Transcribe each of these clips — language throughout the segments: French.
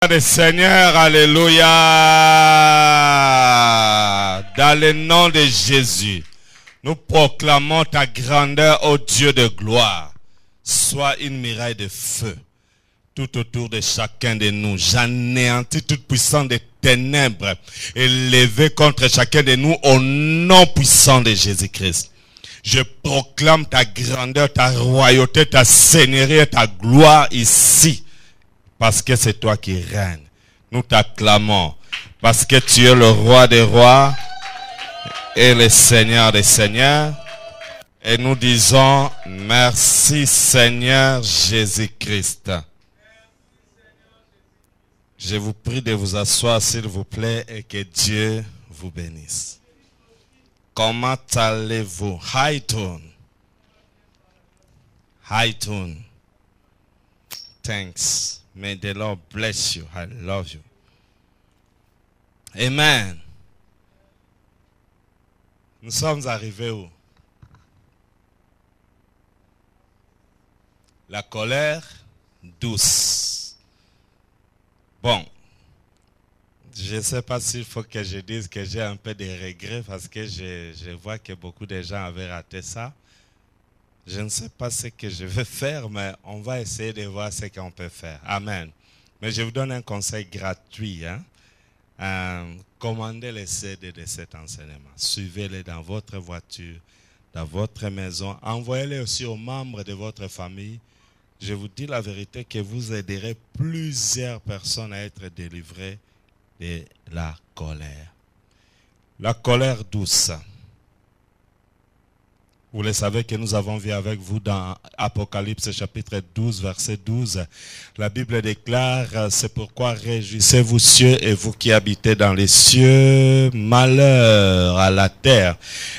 Des Seigneur, alléluia. Dans le nom de Jésus, nous proclamons ta grandeur, ô Dieu de gloire. Sois une muraille de feu tout autour de chacun de nous. J'anéantis toute puissance des ténèbres élevée contre chacun de nous au nom puissant de Jésus-Christ. Je proclame ta grandeur, ta royauté, ta seigneurie et ta gloire ici. Parce que c'est toi qui règnes. Nous t'acclamons. Parce que tu es le roi des rois et le Seigneur des seigneurs. Et nous disons merci Seigneur Jésus-Christ. Je vous prie de vous asseoir s'il vous plaît et que Dieu vous bénisse. Comment allez-vous? Haïtoun. Haïtoun. Thanks. May the Lord bless you. I love you. Amen. Nous sommes arrivés où? La colère douce. Bon. Je ne sais pas s'il faut que je dise que j'ai un peu de regrets parce que je vois que beaucoup de gens avaient raté ça. Je ne sais pas ce que je vais faire, mais on va essayer de voir ce qu'on peut faire. Amen. Mais je vous donne un conseil gratuit. Commandez les CD de cet enseignement. Suivez-les dans votre voiture, dans votre maison. Envoyez-les aussi aux membres de votre famille. Je vous dis la vérité que vous aiderez plusieurs personnes à être délivrées de la colère. La colère douce. Vous le savez que nous avons vu avec vous dans Apocalypse chapitre 12, verset 12. La Bible déclare, c'est pourquoi réjouissez-vous cieux et vous qui habitez dans les cieux, malheur à la terre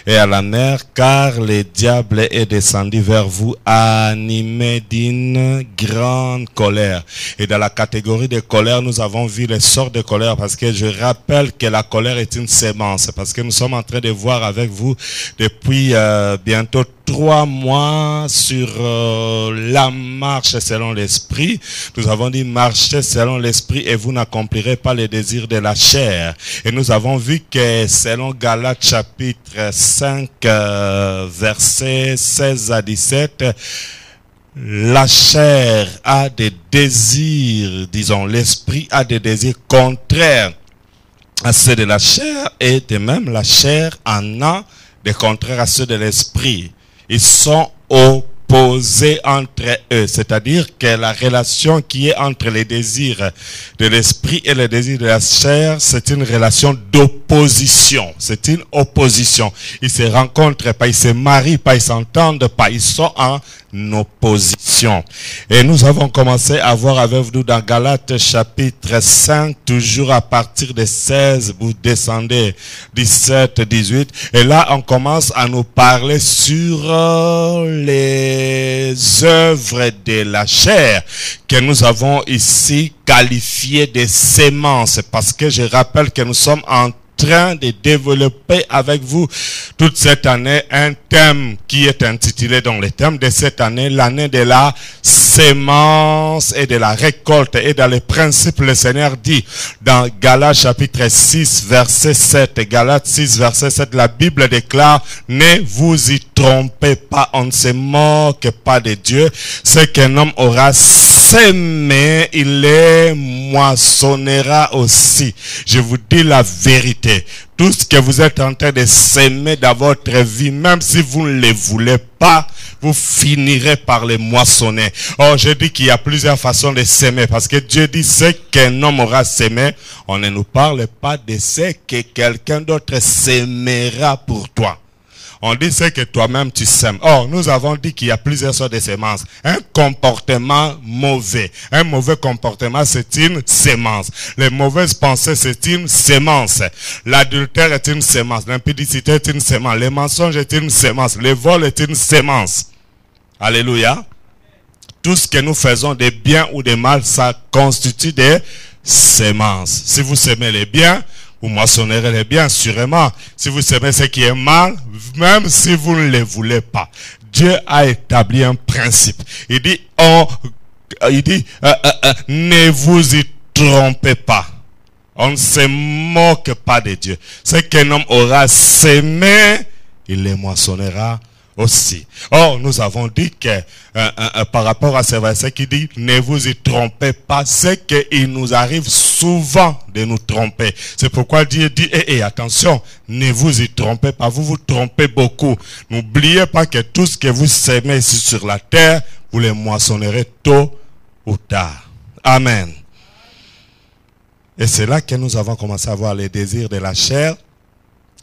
et à la mer, car le diable est descendu vers vous animé d'une grande colère. Et dans la catégorie de colère, nous avons vu les sortes de colère parce que je rappelle que la colère est une sémence. Parce que nous sommes en train de voir avec vous depuis bientôt 3 mois sur la marche selon l'esprit. Nous avons dit marchez selon l'esprit et vous n'accomplirez pas les désirs de la chair. Et nous avons vu que selon Galates chapitre 5 versets 16 à 17, la chair a des désirs, disons l'esprit a des désirs contraires à ceux de la chair et de même la chair en a des contraires à ceux de l'esprit. Ils sont opposés entre eux. C'est-à-dire que la relation qui est entre les désirs de l'esprit et les désirs de la chair, c'est une relation d'opposition. C'est une opposition. Ils se rencontrent pas, ils se marient pas, ils s'entendent pas. Ils sont en opposition. Et nous avons commencé à voir avec vous dans Galates chapitre 5, toujours à partir de 16, vous descendez 17, 18. Et là, on commence à nous parler sur les œuvres de la chair que nous avons ici qualifiées de sémences. Parce que je rappelle que nous sommes en train de développer avec vous toute cette année un thème qui est intitulé dans le thème de cette année, l'année de la sémence et de la récolte. Et dans les principes, le Seigneur dit dans Galates chapitre 6 verset 7, Galates 6 verset 7, la Bible déclare, ne vous y trompez pas, on ne se moque pas de Dieu. Ce qu'un homme aura sémé, il les moissonnera aussi. Je vous dis la vérité. Tout ce que vous êtes en train de s'aimer dans votre vie, même si vous ne le voulez pas, vous finirez par les moissonner. Or, je dis qu'il y a plusieurs façons de s'aimer, parce que Dieu dit ce qu'un homme aura s'aimé. On ne nous parle pas de ce que quelqu'un d'autre s'aimera pour toi. On dit ce que toi-même tu sèmes. Or, nous avons dit qu'il y a plusieurs sortes de semences. Un comportement mauvais. Un mauvais comportement, c'est une sémence. Les mauvaises pensées, c'est une sémence. L'adultère est une sémence. L'impudicité est une sémence. Les mensonges est une sémence. Le vol est une sémence. Alléluia. Tout ce que nous faisons de bien ou de mal, ça constitue des sémences. Si vous sémez les biens, vous moissonnerez les biens, sûrement. Si vous semez ce qui est mal, même si vous ne le voulez pas. Dieu a établi un principe. Il dit, ne vous y trompez pas. On ne se moque pas de Dieu. Ce qu'un homme aura semé, il les moissonnera aussi. Or, nous avons dit que par rapport à ce verset qui dit ne vous y trompez pas, c'est qu'il nous arrive souvent de nous tromper. C'est pourquoi Dieu dit attention, ne vous y trompez pas, vous vous trompez beaucoup. N'oubliez pas que tout ce que vous semez ici sur la terre, vous les moissonnerez tôt ou tard. Amen. Et c'est là que nous avons commencé à voir les désirs de la chair,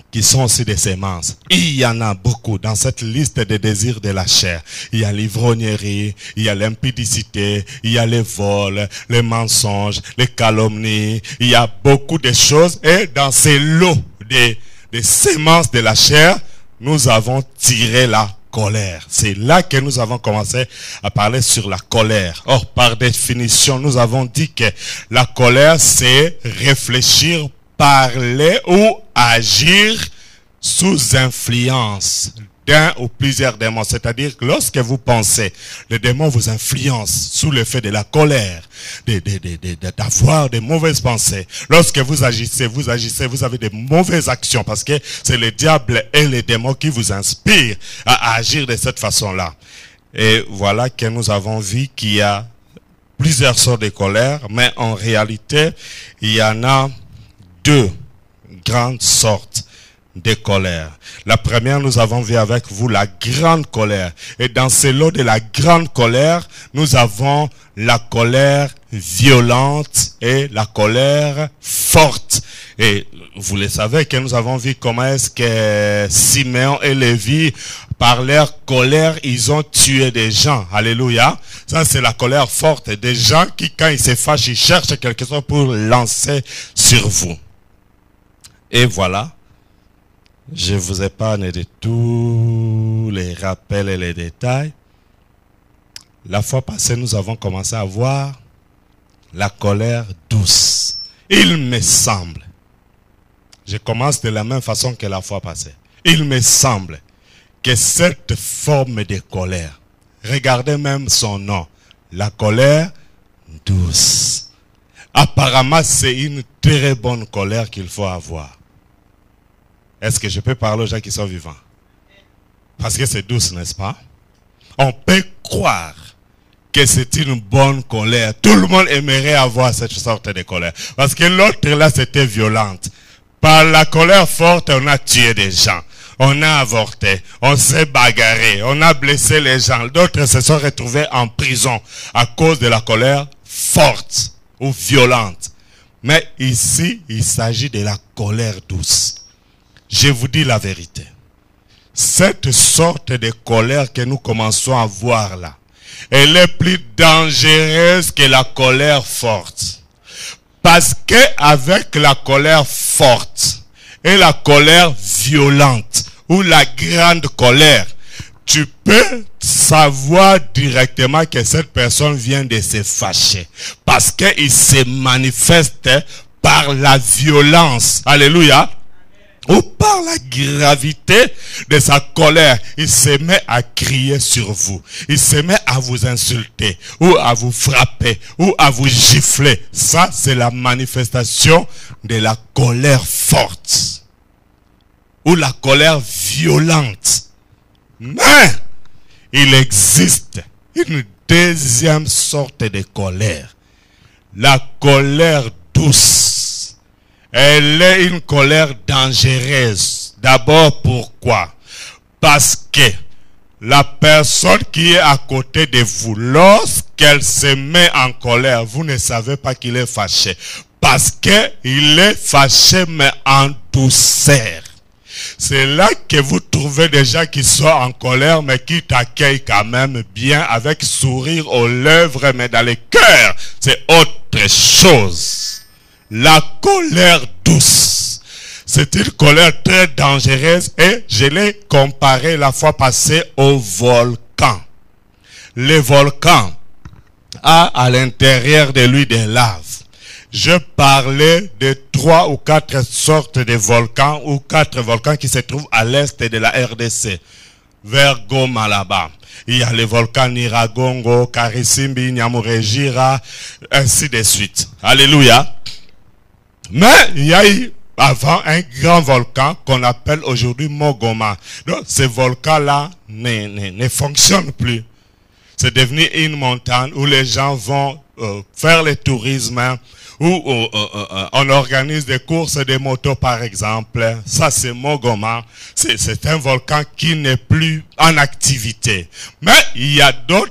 qui sont aussi des semences. Il y en a beaucoup dans cette liste des désirs de la chair. Il y a l'ivrognerie, il y a l'impudicité, il y a les vols, les mensonges, les calomnies. Il y a beaucoup de choses. Et dans ces lots des semences de la chair, nous avons tiré la colère. C'est là que nous avons commencé à parler sur la colère. Or, par définition, nous avons dit que la colère, c'est réfléchir, parler ou agir sous influence d'un ou plusieurs démons. C'est-à-dire que lorsque vous pensez, le démon vous influence sous l'effet de la colère, d'avoir des mauvaises pensées. Lorsque vous agissez, vous avez des mauvaises actions parce que c'est le diable et les démons qui vous inspirent à agir de cette façon-là. Et voilà que nous avons vu qu'il y a plusieurs sortes de colère, mais en réalité, il y en a deux grandes sortes de colère. La première, nous avons vu avec vous la grande colère. Et dans ce lot de la grande colère, nous avons la colère violente et la colère forte. Et vous le savez que nous avons vu comment est-ce que Siméon et Lévi, par leur colère, ils ont tué des gens. Alléluia. Ça, c'est la colère forte. Des gens qui, quand ils se fâchent, ils cherchent quelque chose pour lancer sur vous. Et voilà. Je vous épargne de tous les rappels et les détails. La fois passée, nous avons commencé à voir la colère douce. Il me semble, je commence de la même façon que la fois passée. Il me semble que cette forme de colère, regardez même son nom, la colère douce. Apparemment, c'est une très bonne colère qu'il faut avoir. Est-ce que je peux parler aux gens qui sont vivants? Parce que c'est douce, n'est-ce pas? On peut croire que c'est une bonne colère. Tout le monde aimerait avoir cette sorte de colère. Parce que l'autre là, c'était violente. Par la colère forte, on a tué des gens. On a avorté. On s'est bagarré. On a blessé les gens. D'autres se sont retrouvés en prison à cause de la colère forte ou violente. Mais ici, il s'agit de la colère douce. Je vous dis la vérité. Cette sorte de colère que nous commençons à voir là, elle est plus dangereuse que la colère forte. Parce que avec la colère forte et la colère violente ou la grande colère, tu peux savoir directement que cette personne vient de se fâcher. Parce qu'il se manifeste par la violence. Alléluia. Ou par la gravité de sa colère, il se met à crier sur vous. Il se met à vous insulter, ou à vous frapper, ou à vous gifler. Ça, c'est la manifestation de la colère forte. Ou la colère violente. Mais, il existe une deuxième sorte de colère. La colère douce. Elle est une colère dangereuse. D'abord, pourquoi? Parce que la personne qui est à côté de vous, lorsqu'elle se met en colère, vous ne savez pas qu'il est fâché. Parce qu'il est fâché, mais en douceur. C'est là que vous trouvez des gens qui sont en colère, mais qui t'accueillent quand même bien, avec sourire aux lèvres, mais dans le cœur, c'est autre chose. La colère douce, c'est une colère très dangereuse et je l'ai comparé la fois passée au volcan. Le volcan a à l'intérieur de lui des laves. Je parlais de 3 ou 4 sortes de volcans ou 4 volcans qui se trouvent à l'est de la RDC. vers Goma là-bas. Il y a les volcans Niragongo, Karisimbi, Nyamurejira, ainsi de suite. Alléluia. Mais il y a eu avant un grand volcan qu'on appelle aujourd'hui Mogoma. Donc ce volcan-là ne fonctionne plus. C'est devenu une montagne où les gens vont faire le tourisme, où on organise des courses de motos par exemple. Ça c'est Mogoma. C'est un volcan qui n'est plus en activité. Mais il y a d'autres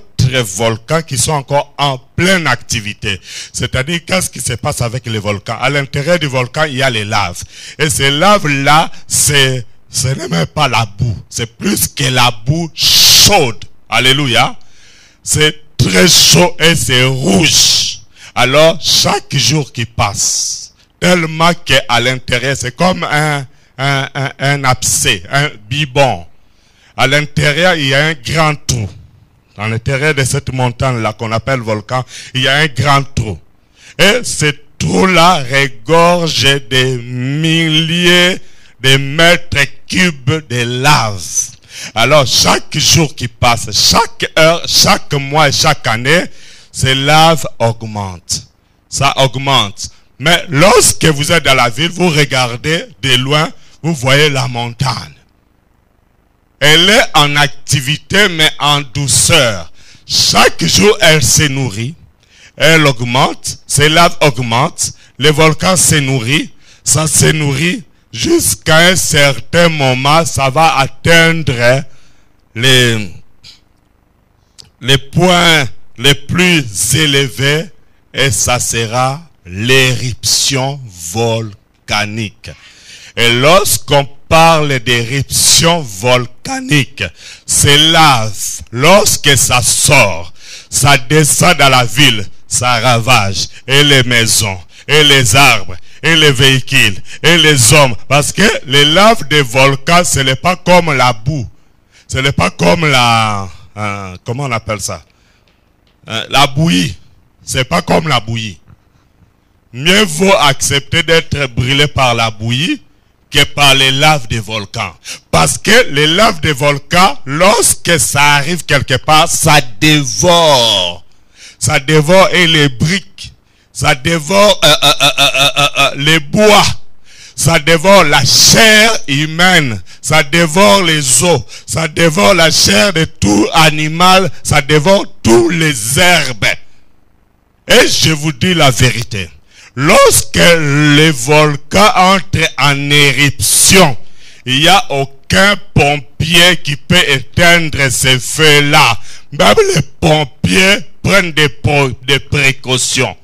volcans qui sont encore en pleine activité. C'est-à-dire, qu'est-ce qui se passe avec les volcans? À l'intérieur du volcan, il y a les laves. Et ces laves-là, ce n'est même pas la boue. C'est plus que la boue chaude. Alléluia. C'est très chaud et c'est rouge. Alors, chaque jour qui passe, tellement qu'à l'intérieur, c'est comme un abcès, un biberon. À l'intérieur, il y a un grand trou. À l'intérieur de cette montagne-là qu'on appelle volcan, il y a un grand trou. Et ce trou-là regorge des milliers de mètres cubes de lave. Alors, chaque jour qui passe, chaque heure, chaque mois et chaque année, ces laves augmentent. Ça augmente. Mais lorsque vous êtes dans la ville, vous regardez de loin, vous voyez la montagne. Elle est en activité, mais en douceur. Chaque jour, elle se nourrit. Elle augmente. Ces laves augmentent. Les volcans se nourrissent. Ça se nourrit jusqu'à un certain moment. Ça va atteindre les points les plus élevés. Et ça sera l'éruption volcanique. Et lorsqu'on parle d'éruption volcanique, ces laves, lorsque ça sort, ça descend dans la ville, ça ravage, et les maisons, et les arbres, et les véhicules, et les hommes. Parce que les laves des volcans, ce n'est pas comme la boue. Ce n'est pas comme la... comment on appelle ça? La bouillie. C'est pas comme la bouillie. Mieux vaut accepter d'être brûlé par la bouillie que par les laves des volcans. Parce que les laves des volcans, lorsque ça arrive quelque part, ça dévore. Ça dévore et les briques. Ça dévore les bois. Ça dévore la chair humaine. Ça dévore les os. Ça dévore la chair de tout animal. Ça dévore tous les herbes. Et je vous dis la vérité. Lorsque les volcans entrent en éruption, il n'y a aucun pompier qui peut éteindre ces feux-là. Même les pompiers prennent des précautions.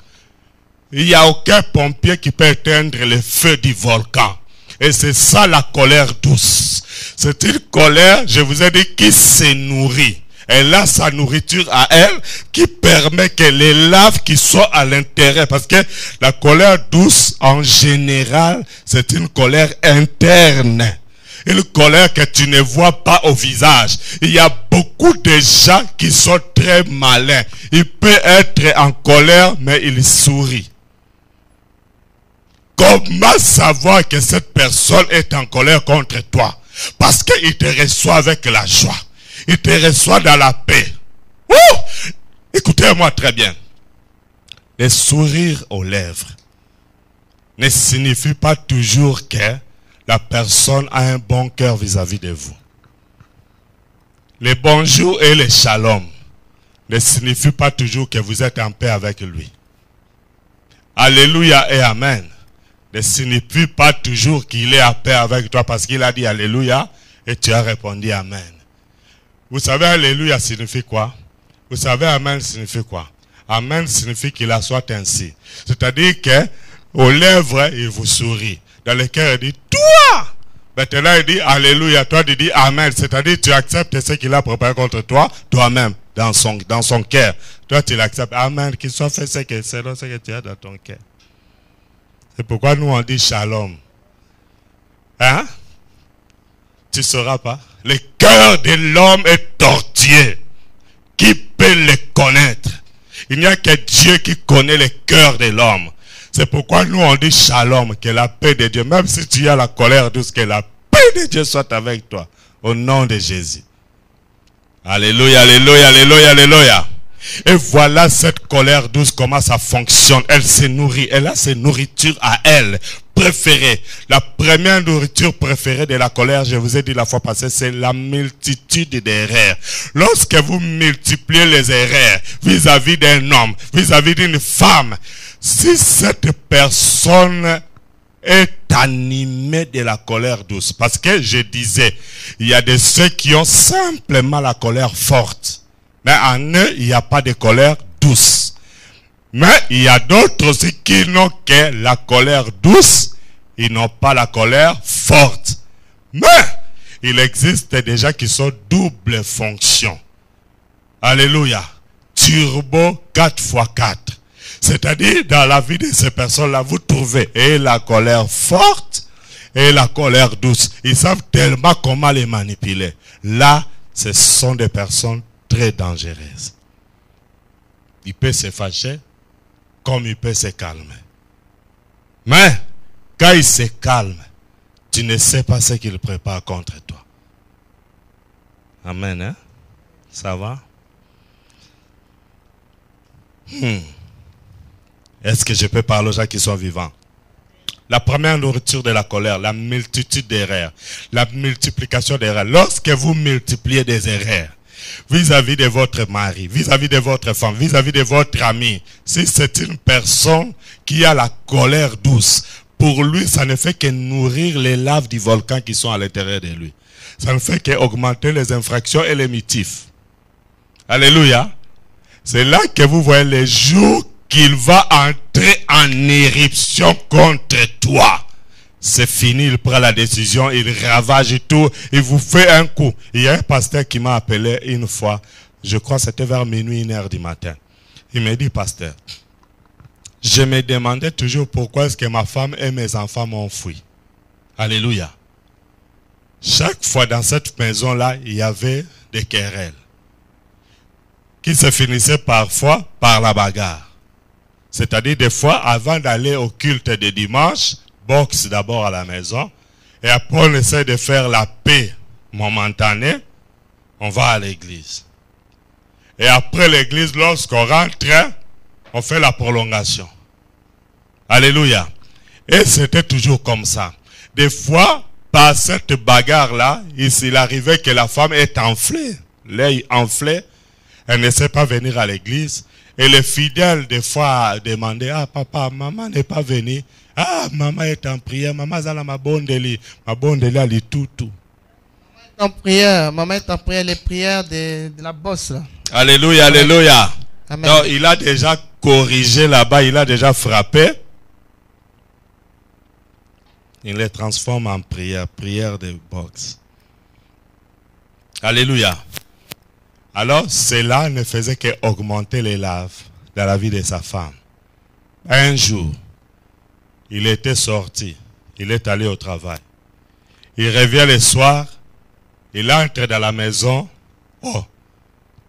Il n'y a aucun pompier qui peut éteindre les feux du volcan. Et c'est ça la colère douce. C'est une colère, je vous ai dit, qui se nourrit. Elle a sa nourriture à elle qui permet que les laves qui sont à l'intérieur, parce que la colère douce en général, c'est une colère interne. Une colère que tu ne vois pas au visage. Il y a beaucoup de gens qui sont très malins. Il peut être en colère, mais il sourit. Comment savoir que cette personne est en colère contre toi? Parce qu'il te reçoit avec la joie. Il te reçoit dans la paix. Écoutez-moi très bien. Le sourire aux lèvres ne signifie pas toujours que la personne a un bon cœur vis-à-vis de vous. Le bonjour et le shalom ne signifie pas toujours que vous êtes en paix avec lui. Alléluia et amen ne signifie pas toujours qu'il est en paix avec toi parce qu'il a dit alléluia et tu as répondu amen. Vous savez, alléluia signifie quoi? Vous savez, amen signifie quoi? Amen signifie qu'il a soit ainsi. C'est-à-dire que aux lèvres, il vous sourit. Dans le cœur, il dit, toi! Maintenant, il dit, alléluia. Toi, tu dis, amen. C'est-à-dire, tu acceptes ce qu'il a préparé contre toi, toi-même, dans son cœur. Toi, tu l'acceptes. Amen. Qu'il soit fait selon ce que tu as dans ton cœur. C'est pourquoi nous, on dit shalom. Hein? Tu ne sauras pas. Le cœur de l'homme est tortueux. Qui peut le connaître? Il n'y a que Dieu qui connaît le cœur de l'homme. C'est pourquoi nous on dit shalom, que la paix de Dieu, même si tu as la colère douce, que la paix de Dieu soit avec toi. Au nom de Jésus. Alléluia, alléluia, alléluia, alléluia. Et voilà cette colère douce, comment ça fonctionne. Elle se nourrit, elle a ses nourritures à elle, préférées. La première nourriture préférée de la colère, je vous ai dit la fois passée, c'est la multitude d'erreurs. Lorsque vous multipliez les erreurs vis-à-vis d'un homme, vis-à-vis d'une femme, si cette personne est animée de la colère douce, parce que je disais, il y a de ceux qui ont simplement la colère forte. Mais en eux, il n'y a pas de colère douce. Mais il y a d'autres aussi qui n'ont que la colère douce. Ils n'ont pas la colère forte. Mais il existe des gens qui sont double fonction. Alléluia. Turbo 4x4. C'est-à-dire, dans la vie de ces personnes-là, vous trouvez et la colère forte et la colère douce. Ils savent tellement comment les manipuler. Là, ce sont des personnes très dangereuse. Il peut se fâcher comme il peut se calmer. Mais quand il se calme, tu ne sais pas ce qu'il prépare contre toi. Amen, hein? Ça va? Est-ce que je peux parler aux gens qui sont vivants? La première nourriture de la colère, la multitude d'erreurs, la multiplication d'erreurs. Lorsque vous multipliez des erreurs, vis-à-vis de votre mari, vis-à-vis de votre femme, vis-à-vis de votre ami, si c'est une personne qui a la colère douce, pour lui, ça ne fait que nourrir les laves du volcan qui sont à l'intérieur de lui. Ça ne fait qu'augmenter les infractions et les mitifs. Alléluia. C'est là que vous voyez les jours qu'il va entrer en éruption contre toi. C'est fini, il prend la décision, il ravage tout, il vous fait un coup. Il y a un pasteur qui m'a appelé une fois, je crois que c'était vers minuit, 1h du matin. Il m'a dit, pasteur, je me demandais toujours pourquoi est-ce que ma femme et mes enfants m'ont fui. Alléluia. Chaque fois dans cette maison-là, il y avait des querelles qui se finissaient parfois par la bagarre. C'est-à-dire des fois, avant d'aller au culte de dimanche, boxe d'abord à la maison, et après on essaie de faire la paix momentanée, on va à l'église. Et après l'église, lorsqu'on rentre, on fait la prolongation. Alléluia. Et c'était toujours comme ça. Des fois, par cette bagarre-là, il arrivait que la femme est enflée. L'œil enflé, elle ne sait pas venir à l'église. Et les fidèles, des fois, demandaient, ah papa, maman n'est pas venue. Ah, maman est en prière, maman zala ma bondeli ali tout. Maman est en prière, les prières de la bosse là. Alléluia, amen. Alléluia. Amen. Donc, il a déjà corrigé là-bas, il a déjà frappé. Il les transforme en prière, prière de boxe. Alléluia. Alors, cela ne faisait qu'augmenter les laves dans la vie de sa femme. Un jour, il était sorti, il est allé au travail. Il revient le soir, il entre dans la maison, oh,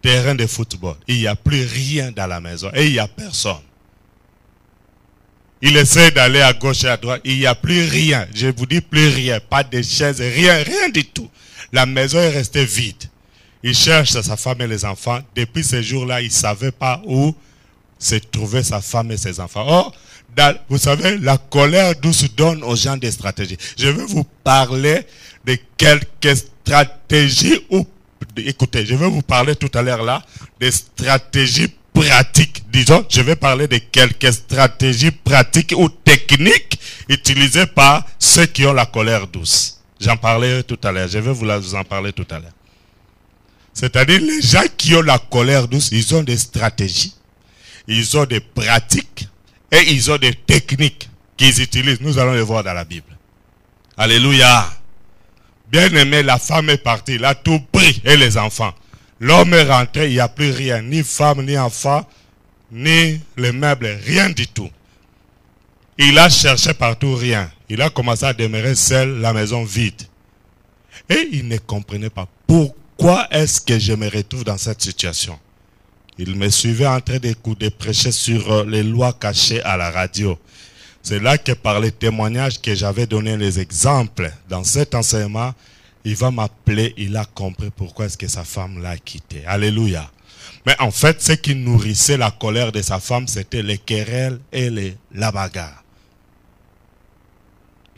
terrain de football. Il n'y a plus rien dans la maison et il n'y a personne. Il essaie d'aller à gauche et à droite, il n'y a plus rien. Je vous dis plus rien, pas de chaises, rien du tout. La maison est restée vide. Il cherche sa femme et les enfants. Depuis ce jour-là, il ne savait pas où se trouvaient sa femme et ses enfants. Oh, vous savez, la colère douce donne aux gens des stratégies. Je vais vous parler de quelques stratégies. Écoutez, je vais vous parler tout à l'heure là des stratégies pratiques. Disons, je vais parler de quelques stratégies pratiques ou techniques utilisées par ceux qui ont la colère douce. J'en parlais tout à l'heure. Je vais vous en parler tout à l'heure. C'est-à-dire, les gens qui ont la colère douce, ils ont des stratégies, ils ont des pratiques et ils ont des techniques qu'ils utilisent. Nous allons les voir dans la Bible. Alléluia. Bien aimé, la femme est partie, il a tout pris et les enfants. L'homme est rentré, il n'y a plus rien, ni femme, ni enfant, ni les meubles, rien du tout. Il a cherché partout rien. Il a commencé à demeurer seul, la maison vide. Et il ne comprenait pas pourquoi est-ce que je me retrouve dans cette situation. Il me suivait en train de prêcher sur les lois cachées à la radio. C'est là que par les témoignages que j'avais donné les exemples dans cet enseignement, il va m'appeler, il a compris pourquoi est-ce que sa femme l'a quitté. Alléluia. Mais en fait, ce qui nourrissait la colère de sa femme, c'était les querelles et la bagarre.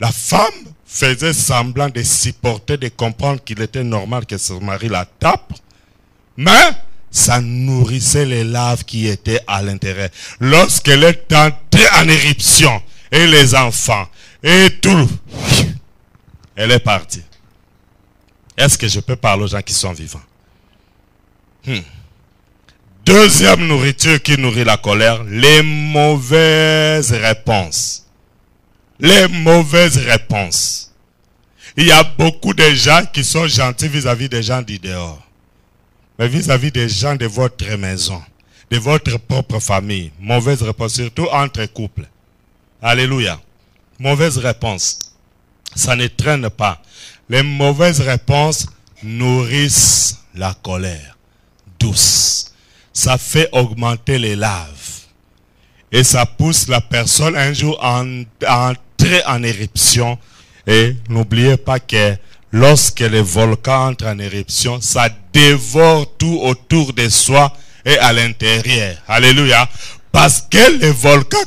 La femme faisait semblant de supporter, de comprendre qu'il était normal que son mari la tape, mais ça nourrissait les laves qui étaient à l'intérieur. Lorsqu'elle est entrée en éruption, et les enfants, et tout, elle est partie. Est-ce que je peux parler aux gens qui sont vivants? Deuxième nourriture qui nourrit la colère, les mauvaises réponses. Les mauvaises réponses. Il y a beaucoup de gens qui sont gentils vis-à-vis des gens du dehors. Mais vis-à-vis des gens de votre maison, de votre propre famille, mauvaise réponse, surtout entre couples. Alléluia. Mauvaise réponse. Ça ne traîne pas. Les mauvaises réponses nourrissent la colère douce. Ça fait augmenter les laves. Et ça pousse la personne un jour à entrer en éruption. Et n'oubliez pas que lorsque les volcans entrent en éruption, ça dévore tout autour de soi et à l'intérieur. Alléluia. Parce que les volcans,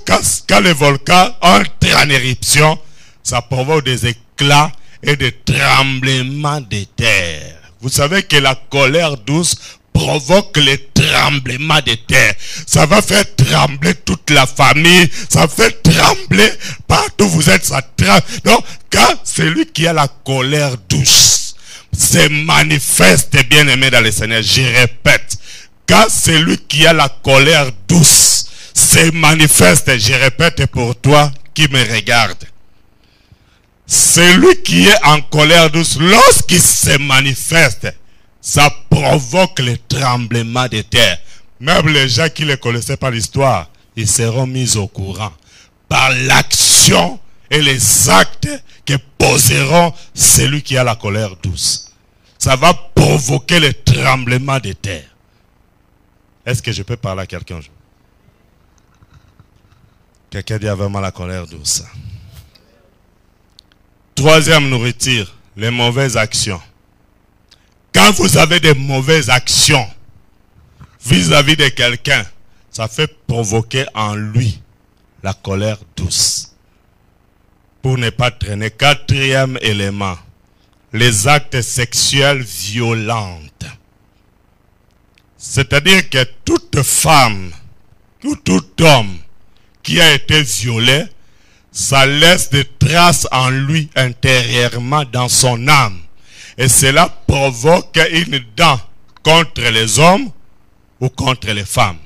quand les volcans entrent en éruption, ça provoque des éclats et des tremblements de terre. Vous savez que la colère douce provoque les tremblements de terre. Ça va faire trembler toute la famille. Ça fait trembler partout où vous êtes. Ça tremble. Donc, quand celui qui a la colère douce se manifeste, bien aimé dans le Seigneur, je répète, quand celui qui a la colère douce se manifeste, je répète pour toi qui me regarde, celui qui est en colère douce, lorsqu'il se manifeste, ça provoque le tremblement de terre. Même les gens qui ne connaissaient pas l'histoire, ils seront mis au courant par l'action et les actes que poseront celui qui a la colère douce. Ça va provoquer le tremblement de terre. Est-ce que je peux parler à quelqu'un? Quelqu'un dit vraiment la colère douce. Troisième nourriture, les mauvaises actions. Quand vous avez des mauvaises actions vis-à-vis de quelqu'un, ça fait provoquer en lui la colère douce. Pour ne pas traîner. Quatrième élément, les actes sexuels violents. C'est-à-dire que toute femme, tout homme qui a été violé, ça laisse des traces en lui intérieurement dans son âme. Et cela provoque une dent contre les hommes ou contre les femmes.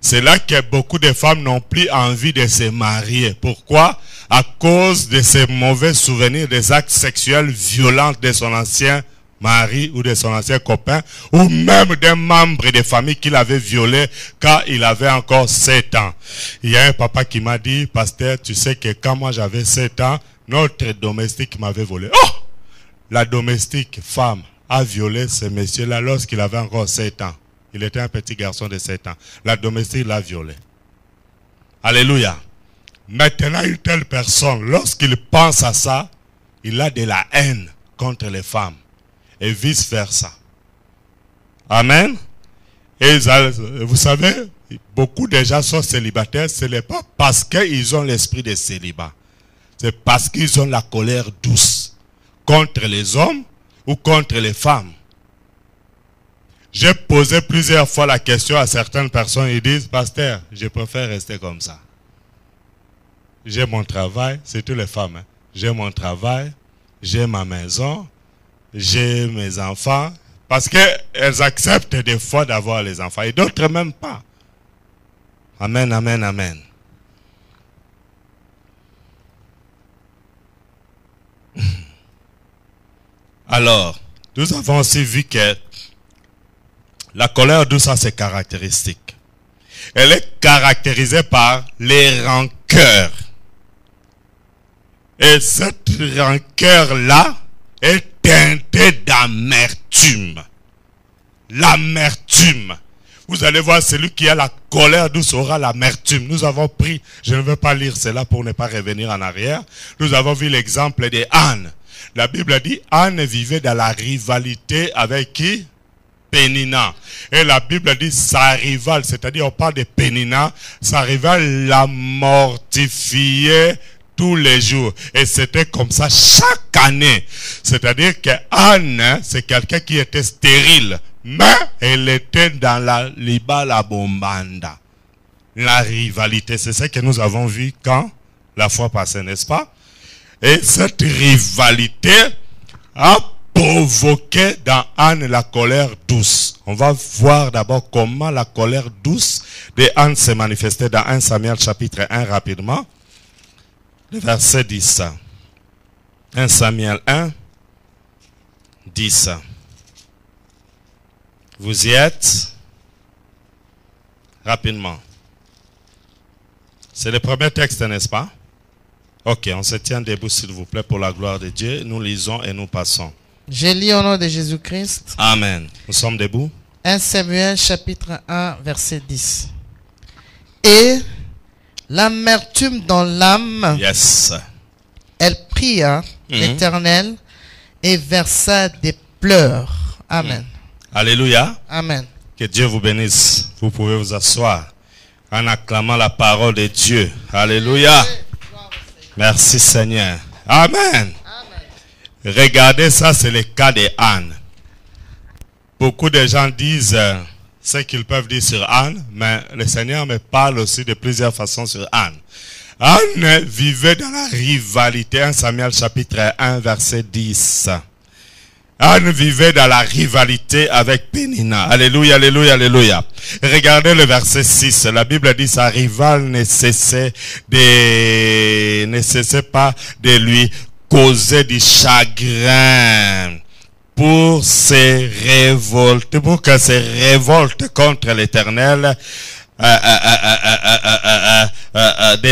C'est là que beaucoup de femmes n'ont plus envie de se marier. Pourquoi? À cause de ces mauvais souvenirs des actes sexuels violents de son ancien mari ou de son ancien copain, ou même d'un membre de famille qu'il avait violé quand il avait encore 7 ans. Il y a un papa qui m'a dit, pasteur, tu sais que quand moi j'avais 7 ans, notre domestique m'avait volé. Oh! La domestique femme a violé ce monsieur-là lorsqu'il avait encore 7 ans. Il était un petit garçon de 7 ans. La domestique l'a violé. Alléluia. Maintenant, une telle personne, lorsqu'il pense à ça, il a de la haine contre les femmes. Et vice versa. Amen. Et vous savez, beaucoup de gens sont célibataires. Ce n'est pas parce qu'ils ont l'esprit de célibat. C'est parce qu'ils ont la colère douce contre les hommes ou contre les femmes. J'ai posé plusieurs fois la question à certaines personnes. Ils disent, pasteur, je préfère rester comme ça. J'ai mon travail, c'est toutes les femmes. Hein. J'ai mon travail, j'ai ma maison, j'ai mes enfants. Parce qu'elles acceptent des fois d'avoir les enfants. Et d'autres même pas. Amen, amen, amen. Alors, nous avons aussi vu que la colère douce a ses caractéristiques. Elle est caractérisée par les rancœurs. Et cette rancœur-là est teintée d'amertume. L'amertume. Vous allez voir, celui qui a la colère douce aura l'amertume. Nous avons pris, je ne veux pas lire cela pour ne pas revenir en arrière. Nous avons vu l'exemple de Anne. La Bible dit, Anne vivait dans la rivalité avec qui? Pénina. Et la Bible dit, sa rivale, c'est-à-dire on parle de Pénina, sa rivale la mortifiait tous les jours. Et c'était comme ça chaque année. C'est-à-dire que Anne, c'est quelqu'un qui était stérile. Mais elle était dans la Libala Bombanda. La rivalité, c'est ce que nous avons vu quand? La fois passée, n'est-ce pas? Et cette rivalité a provoqué dans Anne la colère douce. On va voir d'abord comment la colère douce de Anne s'est manifestée dans 1 Samuel chapitre 1 rapidement. Le verset 10. 1 Samuel 1, 10. Vous y êtes? Rapidement. C'est le premier texte, n'est-ce pas? Ok, on se tient debout s'il vous plaît pour la gloire de Dieu. Nous lisons et nous passons. Je lis au nom de Jésus-Christ. Amen. Nous sommes debout. 1 Samuel chapitre 1 verset 10. Et l'amertume dans l'âme, Yes. elle pria l'Éternel et versa des pleurs. Amen. Alléluia. Amen. Que Dieu vous bénisse. Vous pouvez vous asseoir en acclamant la parole de Dieu. Alléluia. Merci Seigneur. Amen. Regardez ça, c'est le cas de Anne. Beaucoup de gens disent ce qu'ils peuvent dire sur Anne, mais le Seigneur me parle aussi de plusieurs façons sur Anne. Anne vivait dans la rivalité. 1 Samuel chapitre 1 verset 10. Anne vivait dans la rivalité avec Pénina. Alléluia, alléluia, alléluia. Regardez le verset 6. La Bible dit sa rivale ne cessait pas de lui causer du chagrin pour se révolter, pour qu'elle se révolte contre l'Éternel, de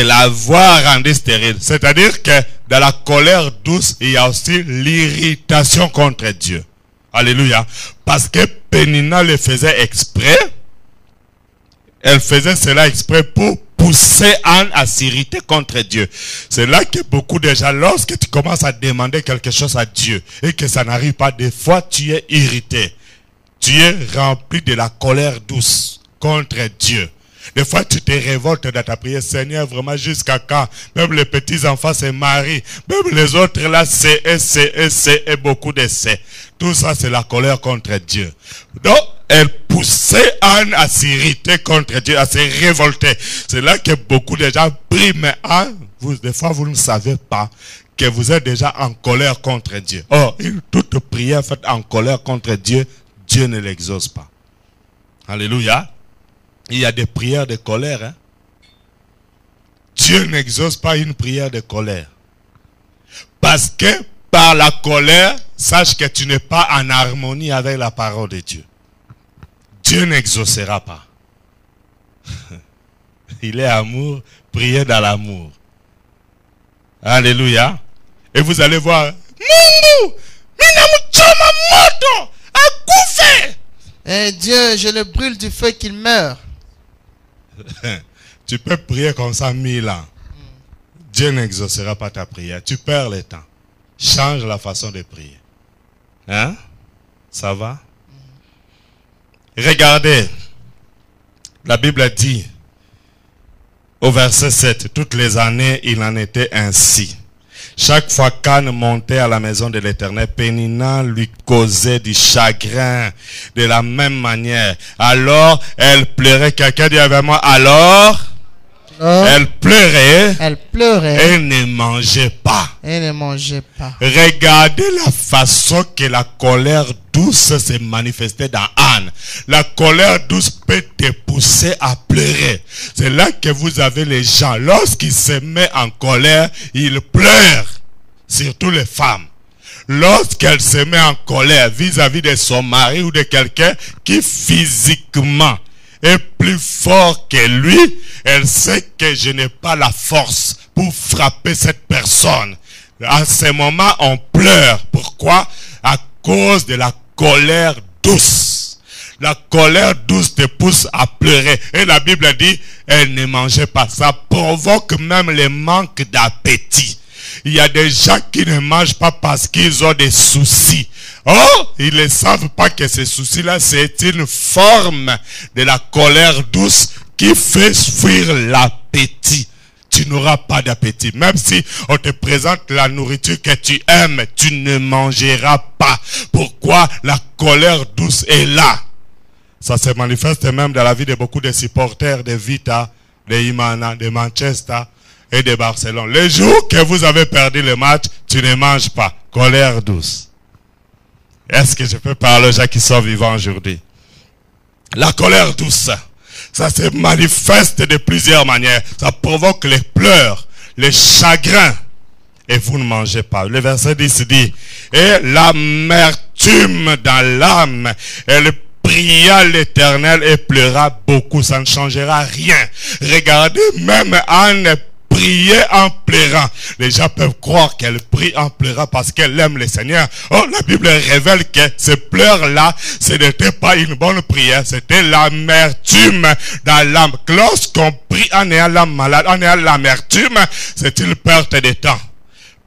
l'avoir rendu stérile. C'est-à-dire que dans la colère douce, il y a aussi l'irritation contre Dieu. Alléluia. Parce que Pénina le faisait exprès. Elle faisait cela exprès pour pousser Anne à s'irriter contre Dieu. C'est là que beaucoup de gens, lorsque tu commences à demander quelque chose à Dieu et que ça n'arrive pas, des fois tu es irrité. Tu es rempli de la colère douce contre Dieu. Des fois, tu te révoltes dans ta prière. Seigneur, vraiment, jusqu'à quand? Même les petits-enfants se marient. Même les autres, là, c'est et beaucoup de c'est. Tout ça, c'est la colère contre Dieu. Donc, elle poussait Anne à s'irriter contre Dieu, à se révolter. C'est là que beaucoup de gens prient. Mais Anne, des fois, vous ne savez pas que vous êtes déjà en colère contre Dieu. Or, toute prière faite en colère contre Dieu, Dieu ne l'exauce pas. Alléluia. Il y a des prières de colère. Hein? Dieu n'exauce pas une prière de colère. Parce que par la colère, sache que tu n'es pas en harmonie avec la parole de Dieu. Dieu n'exaucera pas. Il est amour, priez dans l'amour. Alléluia. Et vous allez voir. Mungu, minamuchoma moto, akufe. Et Dieu, je le brûle du feu qu'il meurt. Tu peux prier comme ça 1000 ans. Dieu n'exaucera pas ta prière. Tu perds le temps. Change la façon de prier. Hein? Ça va? Regardez. La Bible dit au verset 7, toutes les années, il en était ainsi. Chaque fois qu'Anne montait à la maison de l'Éternel, Pénina lui causait du chagrin de la même manière. Alors, elle pleurait. Quelqu'un dit avec moi, alors, elle pleurait. Elle pleurait. Elle ne mangeait pas. Elle ne mangeait pas. Regardez la façon que la colère douce s'est manifestée dans Anne. La colère douce peut te pousser à pleurer. C'est là que vous avez les gens. Lorsqu'ils se mettent en colère, ils pleurent. Surtout les femmes. Lorsqu'elle se met en colère vis-à-vis de son mari ou de quelqu'un qui physiquement est plus fort que lui, elle sait que je n'ai pas la force pour frapper cette personne. À ce moment, on pleure. Pourquoi? À cause de la colère douce. La colère douce te pousse à pleurer. Et la Bible dit, elle ne mangeait pas. Ça provoque même le manque d'appétit. Il y a des gens qui ne mangent pas parce qu'ils ont des soucis. Oh, ils ne savent pas que ces soucis-là, c'est une forme de la colère douce qui fait fuir l'appétit. Tu n'auras pas d'appétit. Même si on te présente la nourriture que tu aimes, tu ne mangeras pas. Pourquoi? La colère douce est là. Ça se manifeste même dans la vie de beaucoup de supporters de Vita, de Imana, de Manchester et de Barcelone. Le jour que vous avez perdu le match, tu ne manges pas. Colère douce. Est-ce que je peux parler aux gens qui sont vivants aujourd'hui? La colère douce, ça se manifeste de plusieurs manières. Ça provoque les pleurs, les chagrins. Et vous ne mangez pas. Le verset 10 dit, et l'amertume dans l'âme, elle pria l'Éternel et pleura beaucoup. Ça ne changera rien. Regardez, même Anne priait en pleurant. Les gens peuvent croire qu'elle prie en pleurant parce qu'elle aime le Seigneur. Oh, la Bible révèle que ces pleurs-là, ce n'était pas une bonne prière. C'était l'amertume dans l'âme. Lorsqu'on prie en ayant l'âme malade, en ayant l'amertume, c'est une perte de temps.